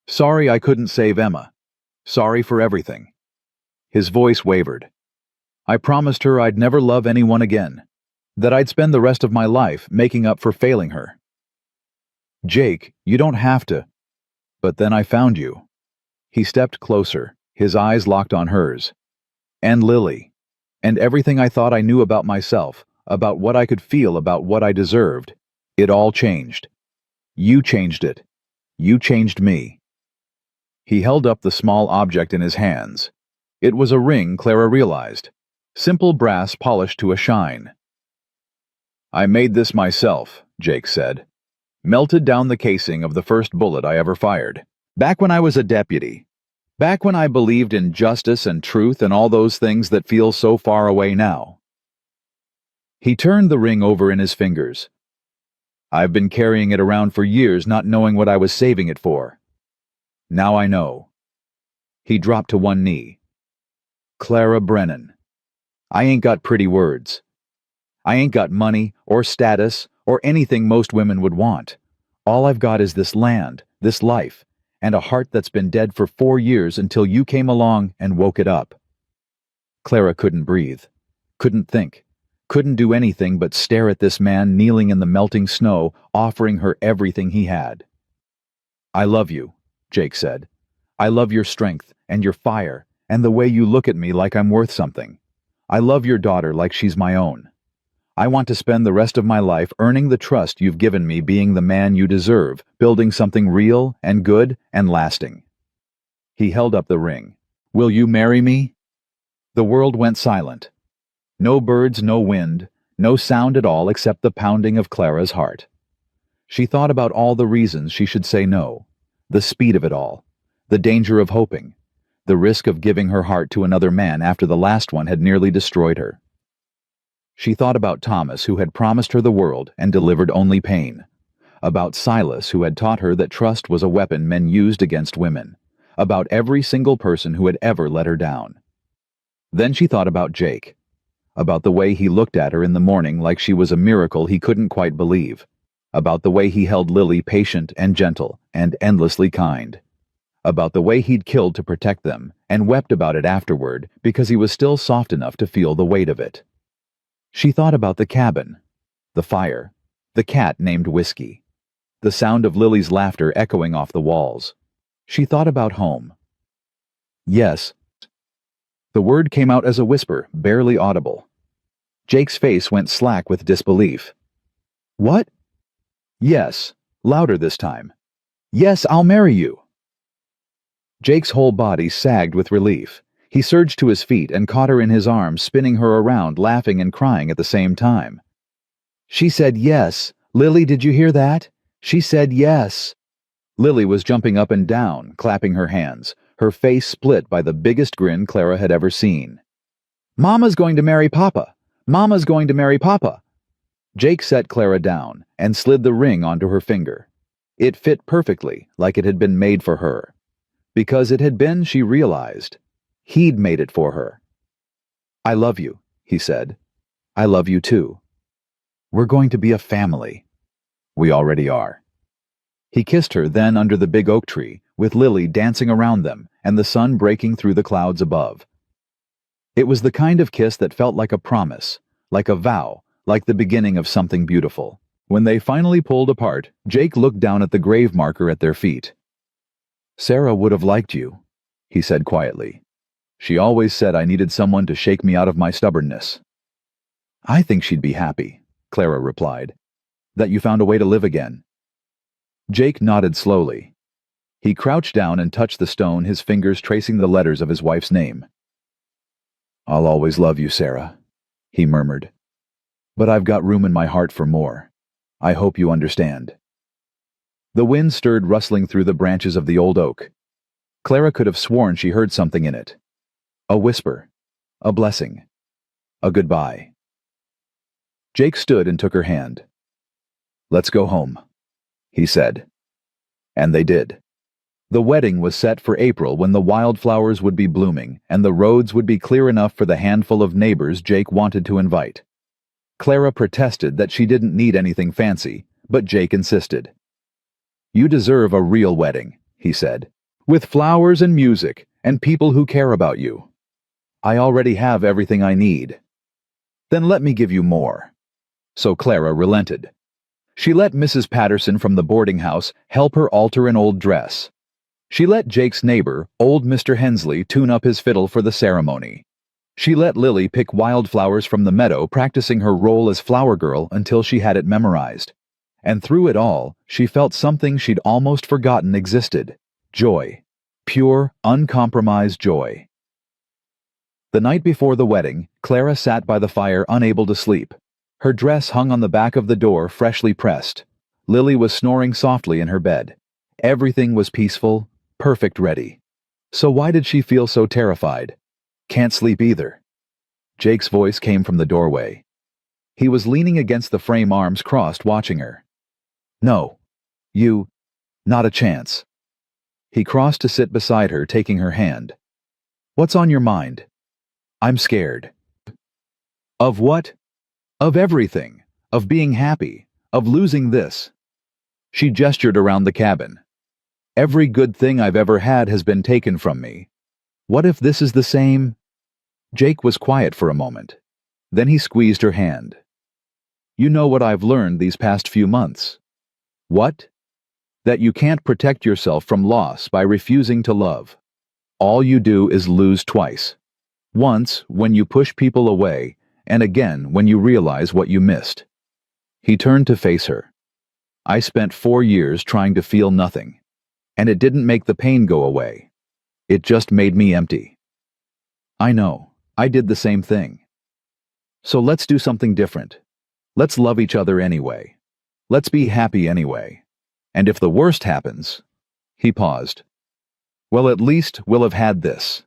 Sorry I couldn't save Emma. Sorry for everything. His voice wavered. I promised her I'd never love anyone again. That I'd spend the rest of my life making up for failing her. Jake, you don't have to. But then I found you. He stepped closer, his eyes locked on hers. And Lily. And everything I thought I knew about myself, about what I could feel, about what I deserved, it all changed. You changed it. You changed me." He held up the small object in his hands. It was a ring, Clara realized. Simple brass polished to a shine. "I made this myself," Jake said. "Melted down the casing of the first bullet I ever fired. Back when I was a deputy. Back when I believed in justice and truth and all those things that feel so far away now." He turned the ring over in his fingers. "I've been carrying it around for years, not knowing what I was saving it for. Now I know." He dropped to one knee. "Clara Brennan, I ain't got pretty words. I ain't got money or status or anything most women would want. All I've got is this land, this life, and a heart that's been dead for 4 years until you came along and woke it up." Clara couldn't breathe, couldn't think, couldn't do anything but stare at this man kneeling in the melting snow, offering her everything he had. "I love you," Jake said. "I love your strength and your fire and the way you look at me like I'm worth something. I love your daughter like she's my own. I want to spend the rest of my life earning the trust you've given me, being the man you deserve, building something real and good and lasting." He held up the ring. "Will you marry me?" The world went silent. No birds, no wind, no sound at all except the pounding of Clara's heart. She thought about all the reasons she should say no, the speed of it all, the danger of hoping, the risk of giving her heart to another man after the last one had nearly destroyed her. She thought about Thomas, who had promised her the world and delivered only pain. About Silas, who had taught her that trust was a weapon men used against women. About every single person who had ever let her down. Then she thought about Jake. About the way he looked at her in the morning like she was a miracle he couldn't quite believe. About the way he held Lily patient and gentle and endlessly kind. About the way he'd killed to protect them and wept about it afterward because he was still soft enough to feel the weight of it. She thought about the cabin, the fire, the cat named Whiskey, the sound of Lily's laughter echoing off the walls. She thought about home. "Yes." The word came out as a whisper, barely audible. Jake's face went slack with disbelief. "What?" "Yes," louder this time. "Yes, I'll marry you." Jake's whole body sagged with relief. He surged to his feet and caught her in his arms, spinning her around, laughing and crying at the same time. "She said yes. Lily, did you hear that? She said yes." Lily was jumping up and down, clapping her hands, her face split by the biggest grin Clara had ever seen. "Mama's going to marry Papa! Mama's going to marry Papa!" Jake set Clara down and slid the ring onto her finger. It fit perfectly, like it had been made for her. Because it had been, she realized. He'd made it for her. "I love you," he said. "I love you too. We're going to be a family. We already are." He kissed her then under the big oak tree, with Lily dancing around them and the sun breaking through the clouds above. It was the kind of kiss that felt like a promise, like a vow, like the beginning of something beautiful. When they finally pulled apart, Jake looked down at the grave marker at their feet. "Sarah would have liked you," he said quietly. "She always said I needed someone to shake me out of my stubbornness." "I think she'd be happy," Clara replied, "that you found a way to live again." Jake nodded slowly. He crouched down and touched the stone, his fingers tracing the letters of his wife's name. "I'll always love you, Sarah," he murmured. "But I've got room in my heart for more. I hope you understand." The wind stirred rustling through the branches of the old oak. Clara could have sworn she heard something in it. A whisper, a blessing, a goodbye. Jake stood and took her hand. "Let's go home," he said. And they did. The wedding was set for April, when the wildflowers would be blooming and the roads would be clear enough for the handful of neighbors Jake wanted to invite. Clara protested that she didn't need anything fancy, but Jake insisted. "You deserve a real wedding," he said, "with flowers and music and people who care about you. I already have everything I need." "Then let me give you more." So Clara relented. She let Mrs. Patterson from the boarding house help her alter an old dress. She let Jake's neighbor, old Mr. Hensley, tune up his fiddle for the ceremony. She let Lily pick wildflowers from the meadow, practicing her role as flower girl until she had it memorized. And through it all, she felt something she'd almost forgotten existed: joy. Pure, uncompromised joy. The night before the wedding, Clara sat by the fire unable to sleep. Her dress hung on the back of the door, freshly pressed. Lily was snoring softly in her bed. Everything was peaceful, perfect, ready. So why did she feel so terrified? Can't sleep either. Jake's voice came from the doorway. He was leaning against the frame, arms crossed, watching her. No. Not a chance. He crossed to sit beside her, taking her hand. What's on your mind? I'm scared. Of what? Of everything. Of being happy. Of losing this. She gestured around the cabin. Every good thing I've ever had has been taken from me. What if this is the same? Jake was quiet for a moment. Then he squeezed her hand. You know what I've learned these past few months? What? That you can't protect yourself from loss by refusing to love. All you do is lose twice. Once when you push people away, and again when you realize what you missed. He turned to face her. I spent 4 years trying to feel nothing, and it didn't make the pain go away. It just made me empty. I know, I did the same thing. So let's do something different. Let's love each other anyway. Let's be happy anyway. And if the worst happens... He paused. Well, at least we'll have had this.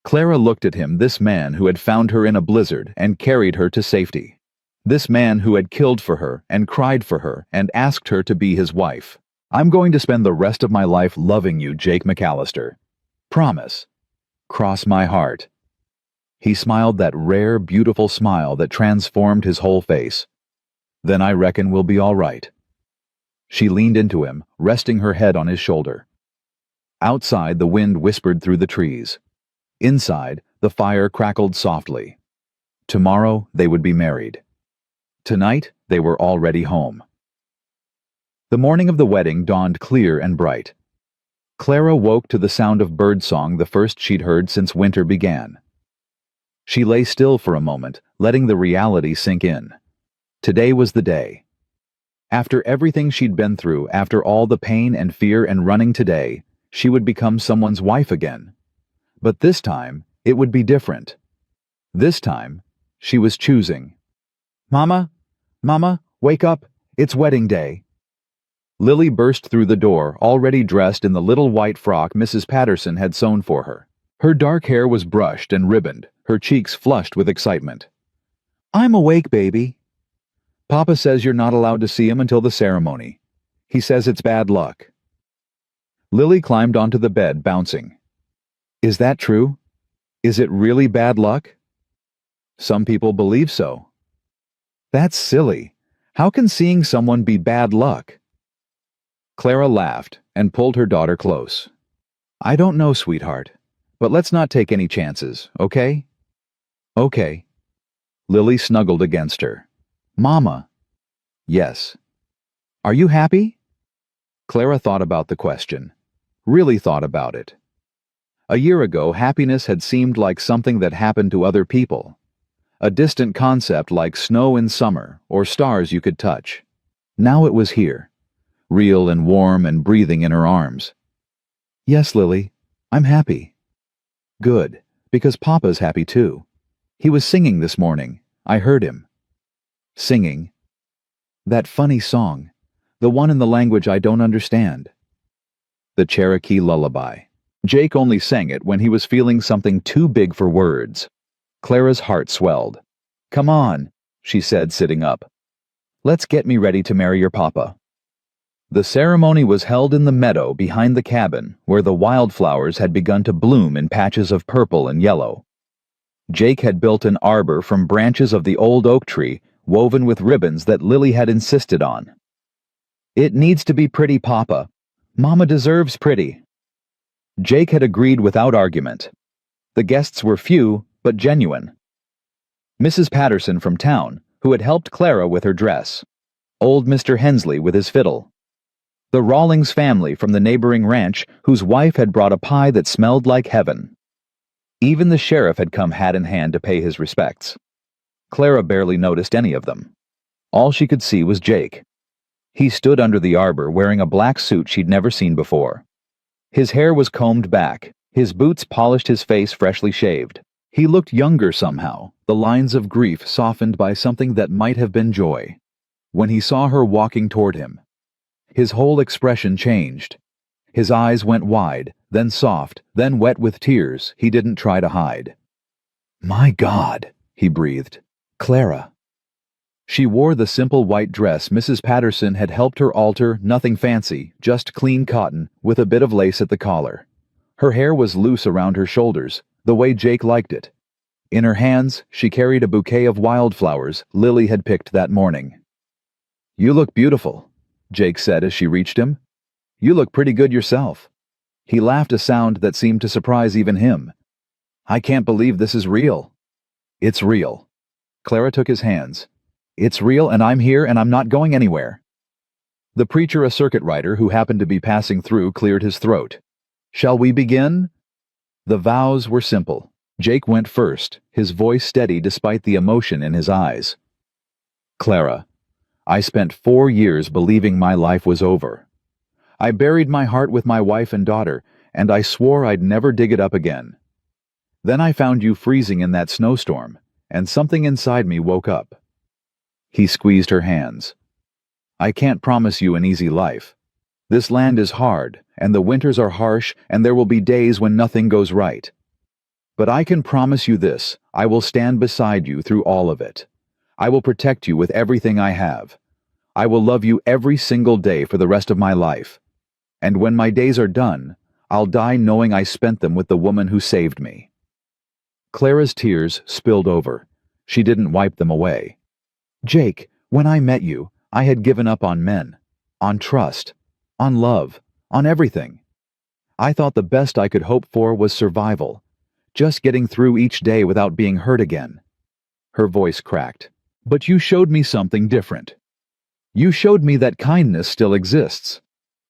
Clara looked at him, this man who had found her in a blizzard and carried her to safety. This man who had killed for her and cried for her and asked her to be his wife. I'm going to spend the rest of my life loving you, Jake McAllister. Promise. Cross my heart. He smiled that rare, beautiful smile that transformed his whole face. Then I reckon we'll be all right. She leaned into him, resting her head on his shoulder. Outside, the wind whispered through the trees. Inside, the fire crackled softly. Tomorrow, they would be married. Tonight, they were already home. The morning of the wedding dawned clear and bright. Clara woke to the sound of birdsong, the first she'd heard since winter began. She lay still for a moment, letting the reality sink in. Today was the day. After everything she'd been through, after all the pain and fear and running, today, she would become someone's wife again. But this time, it would be different. This time, she was choosing. Mama, wake up, it's wedding day. Lily burst through the door, already dressed in the little white frock Mrs. Patterson had sewn for her. Her dark hair was brushed and ribboned, her cheeks flushed with excitement. I'm awake, baby. Papa says you're not allowed to see him until the ceremony. He says it's bad luck. Lily climbed onto the bed, bouncing. Is that true? Is it really bad luck? Some people believe so. That's silly. How can seeing someone be bad luck? Clara laughed and pulled her daughter close. I don't know, sweetheart, but let's not take any chances, okay? Okay. Lily snuggled against her. Mama. Yes. Are you happy? Clara thought about the question. Really thought about it. A year ago, happiness had seemed like something that happened to other people. A distant concept like snow in summer or stars you could touch. Now it was here, real and warm and breathing in her arms. Yes, Lily, I'm happy. Good, because Papa's happy too. He was singing this morning. I heard him. Singing. That funny song, the one in the language I don't understand. The Cherokee Lullaby. Jake only sang it when he was feeling something too big for words. Clara's heart swelled. Come on, she said, sitting up. Let's get me ready to marry your papa. The ceremony was held in the meadow behind the cabin, where the wildflowers had begun to bloom in patches of purple and yellow. Jake had built an arbor from branches of the old oak tree, woven with ribbons that Lily had insisted on. It needs to be pretty, Papa. Mama deserves pretty. Jake had agreed without argument. The guests were few, but genuine. Mrs. Patterson from town, who had helped Clara with her dress. Old Mr. Hensley with his fiddle. The Rawlings family from the neighboring ranch, whose wife had brought a pie that smelled like heaven. Even the sheriff had come hat in hand to pay his respects. Clara barely noticed any of them. All she could see was Jake. He stood under the arbor wearing a black suit she'd never seen before. His hair was combed back, his boots polished, his face freshly shaved. He looked younger somehow, the lines of grief softened by something that might have been joy. When he saw her walking toward him, his whole expression changed. His eyes went wide, then soft, then wet with tears he didn't try to hide. "My God," he breathed. "Clara." She wore the simple white dress Mrs. Patterson had helped her alter, nothing fancy, just clean cotton, with a bit of lace at the collar. Her hair was loose around her shoulders, the way Jake liked it. In her hands, she carried a bouquet of wildflowers Lily had picked that morning. "You look beautiful," Jake said as she reached him. "You look pretty good yourself." He laughed, a sound that seemed to surprise even him. "I can't believe this is real." "It's real." Clara took his hands. "It's real, and I'm here, and I'm not going anywhere." The preacher, a circuit rider who happened to be passing through, cleared his throat. "Shall we begin?" The vows were simple. Jake went first, his voice steady despite the emotion in his eyes. "Clara, I spent 4 years believing my life was over. I buried my heart with my wife and daughter, and I swore I'd never dig it up again. Then I found you freezing in that snowstorm, and something inside me woke up." He squeezed her hands. "I can't promise you an easy life. This land is hard, and the winters are harsh, and there will be days when nothing goes right. But I can promise you this: I will stand beside you through all of it. I will protect you with everything I have. I will love you every single day for the rest of my life. And when my days are done, I'll die knowing I spent them with the woman who saved me." Clara's tears spilled over. She didn't wipe them away. "Jake, when I met you, I had given up on men, on trust, on love, on everything. I thought the best I could hope for was survival, just getting through each day without being hurt again." Her voice cracked. "But you showed me something different. You showed me that kindness still exists,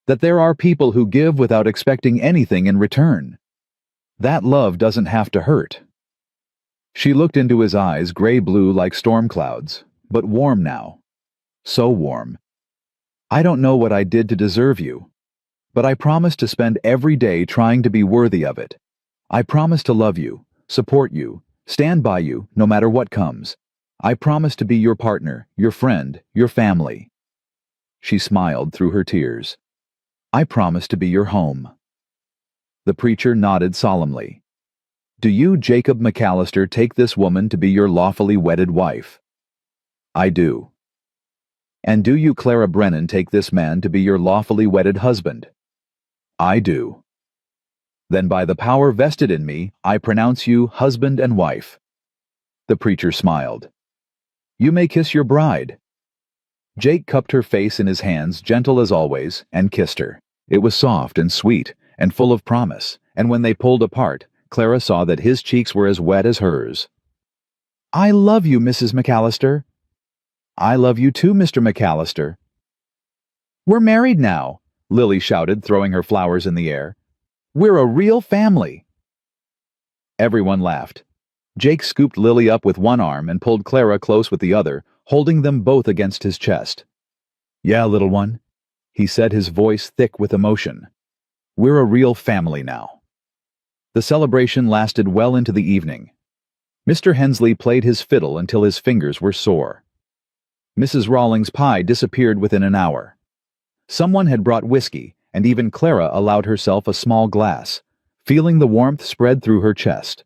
that there are people who give without expecting anything in return. That love doesn't have to hurt." She looked into his eyes, gray-blue like storm clouds, but warm now. So warm. "I don't know what I did to deserve you, but I promise to spend every day trying to be worthy of it. I promise to love you, support you, stand by you no matter what comes. I promise to be your partner, your friend, your family." She smiled through her tears. "I promise to be your home." The preacher nodded solemnly. "Do you, Jacob McAllister, take this woman to be your lawfully wedded wife?" "I do." "And do you, Clara Brennan, take this man to be your lawfully wedded husband?" "I do." "Then by the power vested in me, I pronounce you husband and wife." The preacher smiled. "You may kiss your bride." Jake cupped her face in his hands, gentle as always, and kissed her. It was soft and sweet, and full of promise, and when they pulled apart, Clara saw that his cheeks were as wet as hers. "I love you, Mrs. McAllister." "I love you too, Mr. McAllister." "We're married now," Lily shouted, throwing her flowers in the air. "We're a real family." Everyone laughed. Jake scooped Lily up with one arm and pulled Clara close with the other, holding them both against his chest. "Yeah, little one," he said, his voice thick with emotion. "We're a real family now." The celebration lasted well into the evening. Mr. Hensley played his fiddle until his fingers were sore. Mrs. Rawlings' pie disappeared within an hour. Someone had brought whiskey, and even Clara allowed herself a small glass, feeling the warmth spread through her chest.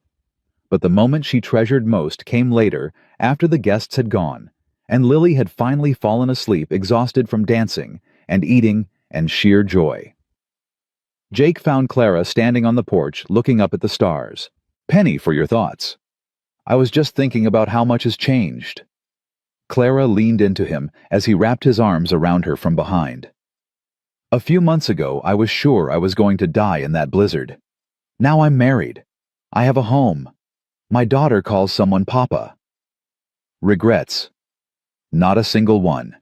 But the moment she treasured most came later, after the guests had gone, and Lily had finally fallen asleep, exhausted from dancing and eating and sheer joy. Jake found Clara standing on the porch, looking up at the stars. "Penny, for your thoughts." "I was just thinking about how much has changed." Clara leaned into him as he wrapped his arms around her from behind. "A few months ago, I was sure I was going to die in that blizzard. Now I'm married. I have a home. My daughter calls someone Papa." "Regrets?" "Not a single one."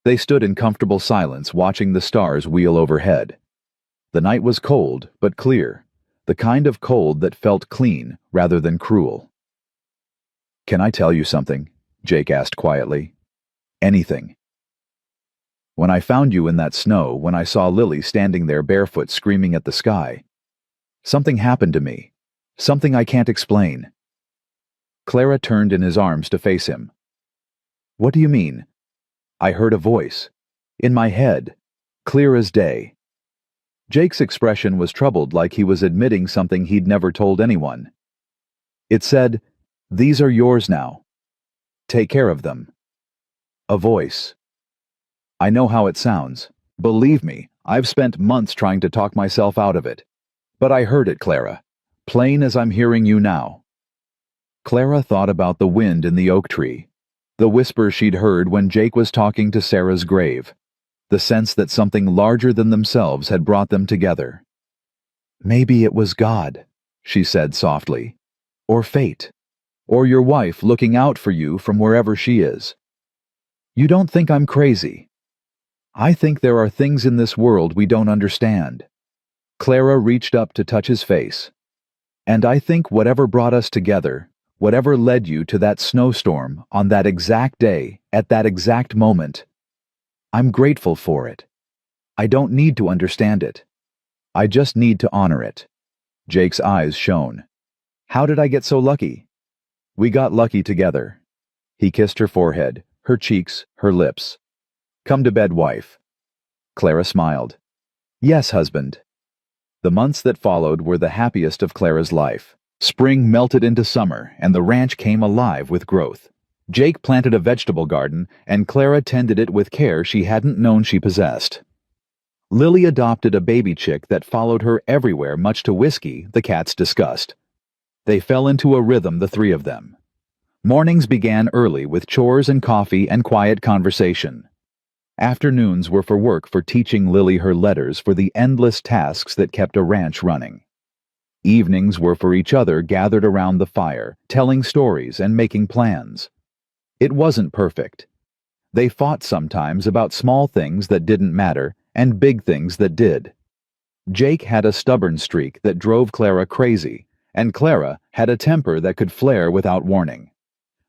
They stood in comfortable silence, watching the stars wheel overhead. The night was cold, but clear. the kind of cold that felt clean rather than cruel. "Can I tell you something?" Jake asked quietly. "Anything. When I found you in that snow, when I saw Lily standing there barefoot screaming at the sky, something happened to me. Something I can't explain." Clara turned in his arms to face him. "What do you mean?" "I heard a voice. In my head. Clear as day." Jake's expression was troubled, like he was admitting something he'd never told anyone. It said, "These are yours now. Take care of them." A voice. I know how it sounds. Believe me, I've spent months trying to talk myself out of it. But I heard it, Clara. Plain as I'm hearing you now. Clara thought about the wind in the oak tree, the whisper she'd heard when Jake was talking to Sarah's grave, the sense that something larger than themselves had brought them together. "Maybe it was God," she said softly. "Or fate. Or your wife looking out for you from wherever she is. You don't think I'm crazy? I think there are things in this world we don't understand." Clara reached up to touch his face. "And I think whatever brought us together, whatever led you to that snowstorm on that exact day, at that exact moment, I'm grateful for it. I don't need to understand it. I just need to honor it." Jake's eyes shone. "How did I get so lucky?" "We got lucky together." He kissed her forehead, her cheeks, her lips. "Come to bed, wife." Clara smiled. "Yes, husband." The months that followed were the happiest of Clara's life. Spring melted into summer, and the ranch came alive with growth. Jake planted a vegetable garden, and Clara tended it with care she hadn't known she possessed. Lily adopted a baby chick that followed her everywhere, much to Whiskey, the cat's disgust. They fell into a rhythm, the three of them. Mornings began early with chores and coffee and quiet conversation. Afternoons were for work, for teaching Lily her letters, for the endless tasks that kept a ranch running. Evenings were for each other, gathered around the fire, telling stories and making plans. It wasn't perfect. They fought sometimes about small things that didn't matter and big things that did. Jake had a stubborn streak that drove Clara crazy, and Clara had a temper that could flare without warning.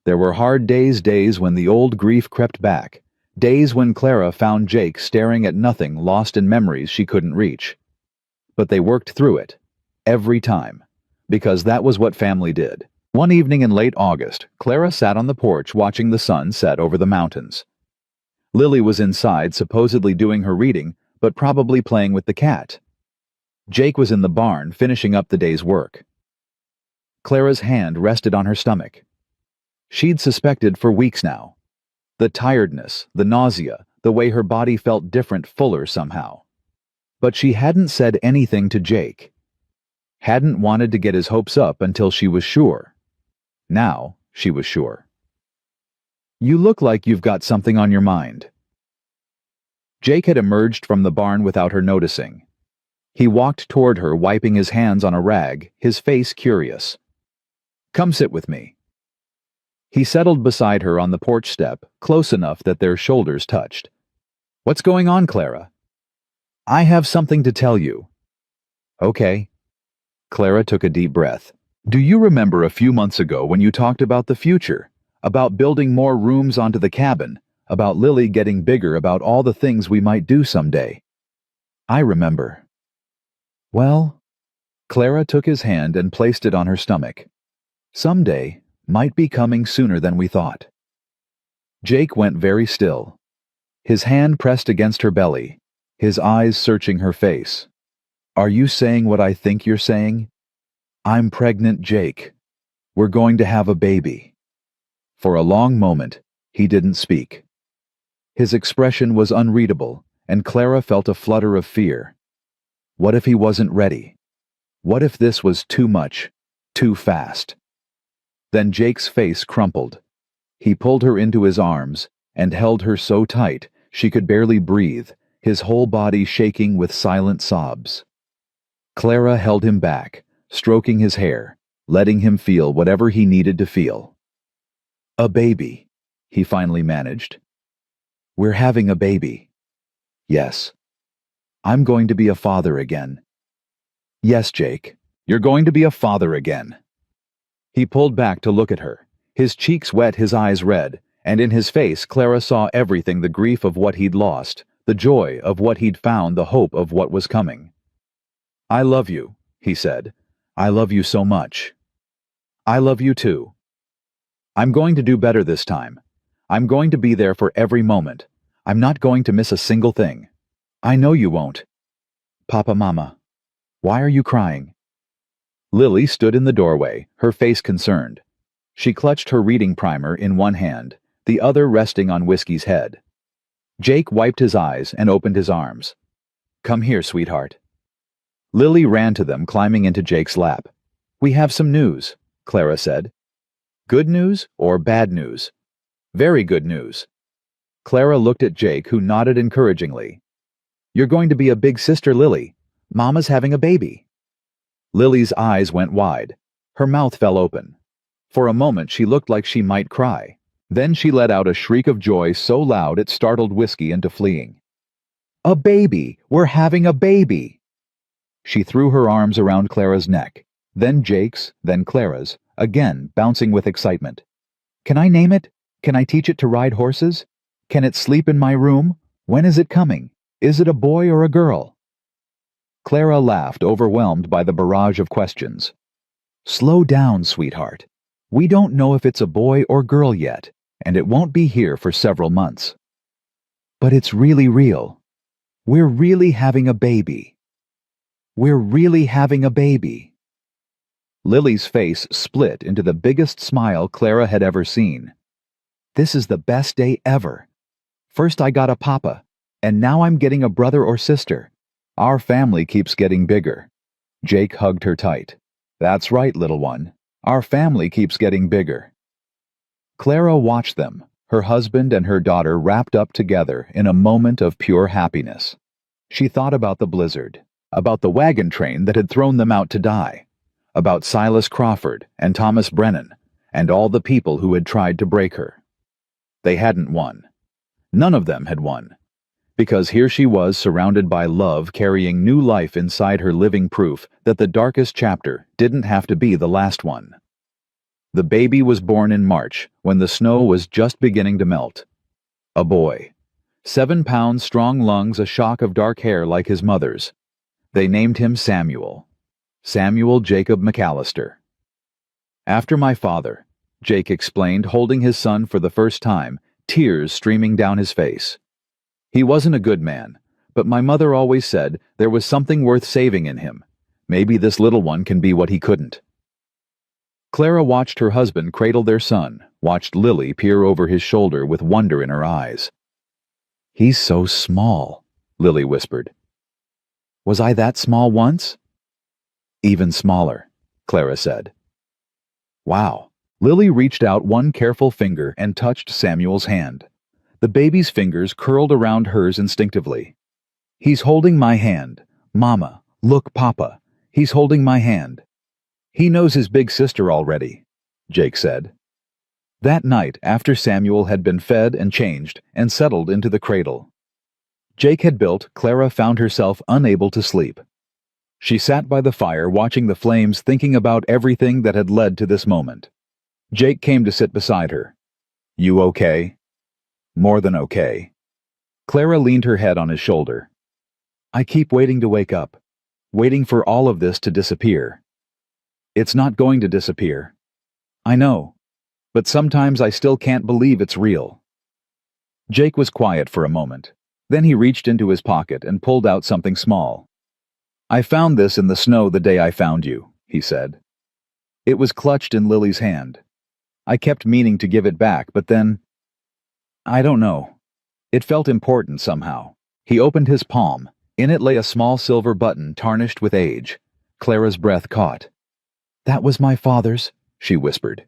There were hard days when the old grief crept back, days when Clara found Jake staring at nothing, lost in memories she couldn't reach. But they worked through it, every time, because that was what family did. One evening in late August, Clara sat on the porch watching the sun set over the mountains. Lily was inside, supposedly doing her reading, but probably playing with the cat. Jake was in the barn, finishing up the day's work. Clara's hand rested on her stomach. She'd suspected for weeks now. The tiredness, the nausea, the way her body felt different, fuller somehow. But she hadn't said anything to Jake. Hadn't wanted to get his hopes up until she was sure. Now she was sure. "You look like you've got something on your mind." Jake had emerged from the barn without her noticing. He walked toward her, wiping his hands on a rag, his face curious. "Come sit with me." He settled beside her on the porch step, close enough that their shoulders touched. "What's going on, Clara?" "I have something to tell you." "Okay." Clara took a deep breath. "Do you remember a few months ago when you talked about the future? About building more rooms onto the cabin? About Lily getting bigger? About all the things we might do someday?" "I remember." "Well," Clara took his hand and placed it on her stomach. "Someday might be coming sooner than we thought." Jake went very still. His hand pressed against her belly, his eyes searching her face. "Are you saying what I think you're saying? I'm pregnant, Jake. We're going to have a baby." For a long moment, he didn't speak. His expression was unreadable, and Clara felt a flutter of fear. What if he wasn't ready? What if this was too much, too fast? Then Jake's face crumpled. He pulled her into his arms and held her so tight she could barely breathe, his whole body shaking with silent sobs. Clara held him back, stroking his hair, letting him feel whatever he needed to feel. "A baby," he finally managed. "We're having a baby." "Yes." "I'm going to be a father again." "Yes, Jake." You're going to be a father again." He pulled back to look at her, his cheeks wet, his eyes red, and in his face Clara saw everything: the grief of what he'd lost, the joy of what he'd found, the hope of what was coming. "I love you," he said. "I love you so much." "I love you too. I'm going to do better this time. I'm going to be there for every moment. I'm not going to miss a single thing." "I know you won't." "Papa, Mama, why are you crying?" Lily stood in the doorway, her face concerned. She clutched her reading primer in one hand, the other resting on Whiskey's head. Jake wiped his eyes and opened his arms. "Come here, sweetheart." Lily ran to them, climbing into Jake's lap. "We have some news," Clara said. "Good news or bad news?" "Very good news." Clara looked at Jake, who nodded encouragingly. "You're going to be a big sister, Lily. Mama's having a baby." Lily's eyes went wide. Her mouth fell open. For a moment she looked like she might cry. Then she let out a shriek of joy so loud it startled Whiskey into fleeing. "A baby! We're having a baby!" She threw her arms around Clara's neck, then Jake's, then Clara's, again bouncing with excitement. "Can I name it? Can I teach it to ride horses? Can it sleep in my room? When is it coming? Is it a boy or a girl?" Clara laughed, overwhelmed by the barrage of questions. "Slow down, sweetheart. We don't know if it's a boy or girl yet, and it won't be here for several months. But it's really real. We're really having a baby. We're really having a baby." Lily's face split into the biggest smile Clara had ever seen. "This is the best day ever. First I got a papa, and now I'm getting a brother or sister. Our family keeps getting bigger." Jake hugged her tight. "That's right, little one. Our family keeps getting bigger." Clara watched them, her husband and her daughter wrapped up together in a moment of pure happiness. She thought about the blizzard, about the wagon train that had thrown them out to die, about Silas Crawford and Thomas Brennan, and all the people who had tried to break her. They hadn't won. None of them had won. Because here she was, surrounded by love, carrying new life inside her, living proof that the darkest chapter didn't have to be the last one. The baby was born in March, when the snow was just beginning to melt. A boy. 7 pounds, strong lungs, a shock of dark hair like his mother's. They named him Samuel. Samuel Jacob McAllister. "After my father," Jake explained, holding his son for the first time, tears streaming down his face. "He wasn't a good man, but my mother always said there was something worth saving in him. Maybe this little one can be what he couldn't." Clara watched her husband cradle their son, watched Lily peer over his shoulder with wonder in her eyes. "He's so small," Lily whispered. "Was I that small once?" "Even smaller," Clara said. "Wow." Lily reached out one careful finger and touched Samuel's hand. The baby's fingers curled around hers instinctively. "He's holding my hand. Mama, look, Papa. He's holding my hand." "He knows his big sister already," Jake said. That night, after Samuel had been fed and changed and settled into the cradle Jake had built, Clara found herself unable to sleep. She sat by the fire, watching the flames, thinking about everything that had led to this moment. Jake came to sit beside her. "You okay?" "More than okay." Clara leaned her head on his shoulder. "I keep waiting to wake up, waiting for all of this to disappear." "It's not going to disappear." "I know, but sometimes I still can't believe it's real." Jake was quiet for a moment. Then he reached into his pocket and pulled out something small. "I found this in the snow the day I found you," he said. It was clutched in Lily's hand. "I kept meaning to give it back, but then... I don't know. It felt important somehow." He opened his palm. In it lay a small silver button tarnished with age. Clara's breath caught. "That was my father's," she whispered.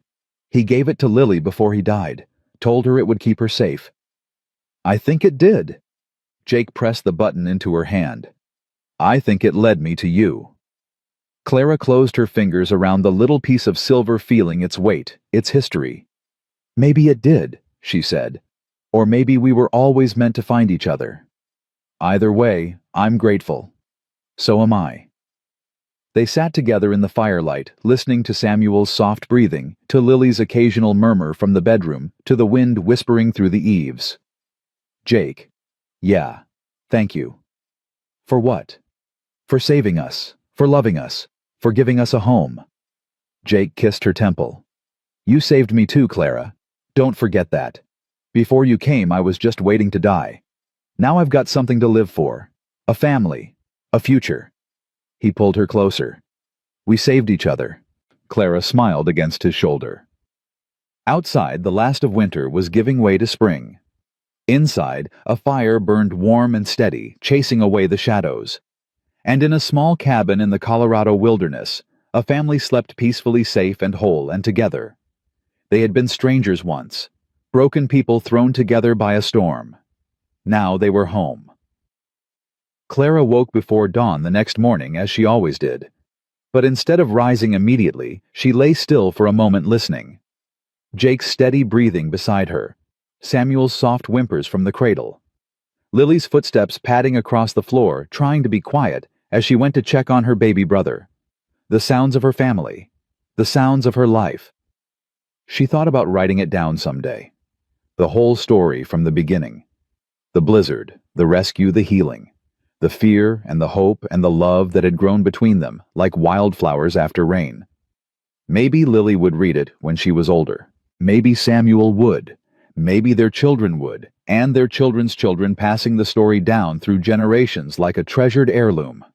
"He gave it to Lily before he died, told her it would keep her safe." "I think it did." Jake pressed the button into her hand. "I think it led me to you." Clara closed her fingers around the little piece of silver, feeling its weight, its history. "Maybe it did," she said. "Or maybe we were always meant to find each other. Either way, I'm grateful. So am I." They sat together in the firelight, listening to Samuel's soft breathing, to Lily's occasional murmur from the bedroom, to the wind whispering through the eaves. Jake. Yeah. Thank you. For what? For saving us, for loving us, for giving us a home. Jake kissed her temple. You saved me too, Clara. Don't forget that. Before you came, I was just waiting to die. Now I've got something to live for. A family. A future. He pulled her closer. We saved each other. Clara smiled against his shoulder. Outside, the last of winter was giving way to spring. Inside, a fire burned warm and steady, chasing away the shadows. And in a small cabin in the Colorado wilderness, a family slept peacefully safe and whole and together. They had been strangers once, broken people thrown together by a storm. Now they were home. Clara woke before dawn the next morning as she always did. But instead of rising immediately, she lay still for a moment listening. Jake's steady breathing beside her, Samuel's soft whimpers from the cradle, Lily's footsteps padding across the floor, trying to be quiet as she went to check on her baby brother, the sounds of her family, the sounds of her life. She thought about writing it down someday. The whole story from the beginning. The blizzard, the rescue, the healing. The fear and the hope and the love that had grown between them, like wildflowers after rain. Maybe Lily would read it when she was older. Maybe Samuel would. Maybe their children would, and their children's children, passing the story down through generations like a treasured heirloom.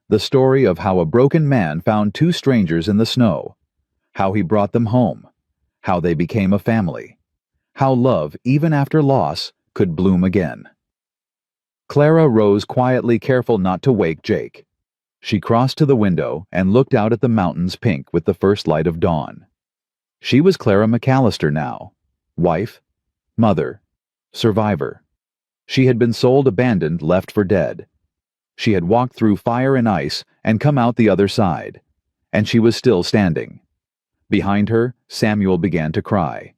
The story of how a broken man found two strangers in the snow. How he brought them home. How they became a family. How love, even after loss, could bloom again. Clara rose quietly, careful not to wake Jake. She crossed to the window and looked out at the mountains pink with the first light of dawn. She was Clara McAllister now. Wife, mother, survivor. She had been sold, abandoned, left for dead. She had walked through fire and ice and come out the other side. And she was still standing. Behind her, Samuel began to cry.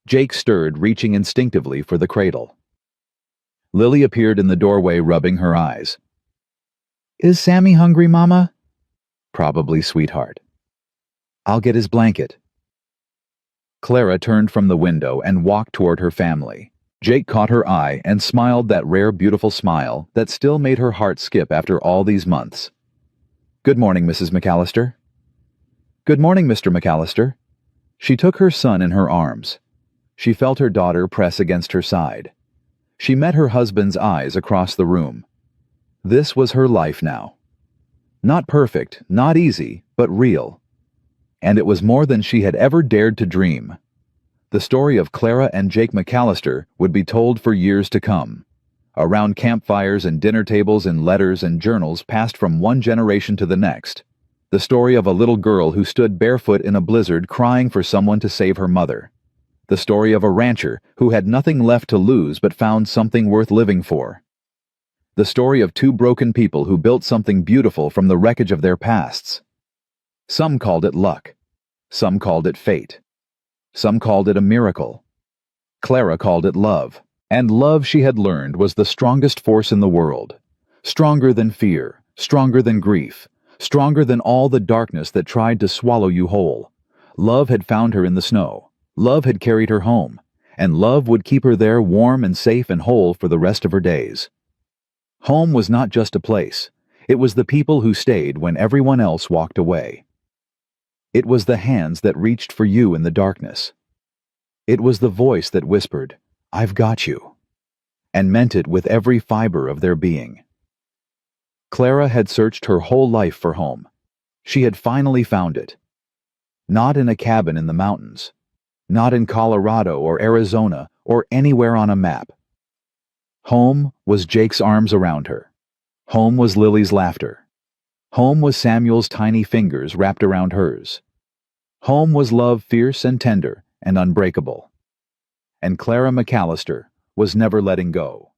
Jake stirred, reaching instinctively for the cradle. Lily appeared in the doorway, rubbing her eyes. Is Sammy hungry, Mama? Probably, sweetheart. I'll get his blanket. Clara turned from the window and walked toward her family. Jake caught her eye and smiled that rare, beautiful smile that still made her heart skip after all these months. Good morning, Mrs. McAllister. Good morning, Mr. McAllister. She took her son in her arms. She felt her daughter press against her side. She met her husband's eyes across the room. This was her life now. Not perfect, not easy, but real. And it was more than she had ever dared to dream. The story of Clara and Jake McAllister would be told for years to come. Around campfires and dinner tables, in letters and journals passed from one generation to the next. The story of a little girl who stood barefoot in a blizzard crying for someone to save her mother. The story of a rancher who had nothing left to lose but found something worth living for. The story of two broken people who built something beautiful from the wreckage of their pasts. Some called it luck. Some called it fate. Some called it a miracle. Clara called it love. And love, she had learned, was the strongest force in the world. Stronger than fear, stronger than grief, stronger than all the darkness that tried to swallow you whole. Love had found her in the snow. Love had carried her home, and love would keep her there warm and safe and whole for the rest of her days. Home was not just a place. It was the people who stayed when everyone else walked away. It was the hands that reached for you in the darkness. It was the voice that whispered, "I've got you," and meant it with every fiber of their being. Clara had searched her whole life for home. She had finally found it. Not in a cabin in the mountains. Not in Colorado or Arizona or anywhere on a map. Home was Jake's arms around her. Home was Lily's laughter. Home was Samuel's tiny fingers wrapped around hers. Home was love, fierce and tender and unbreakable. And Clara McAllister was never letting go.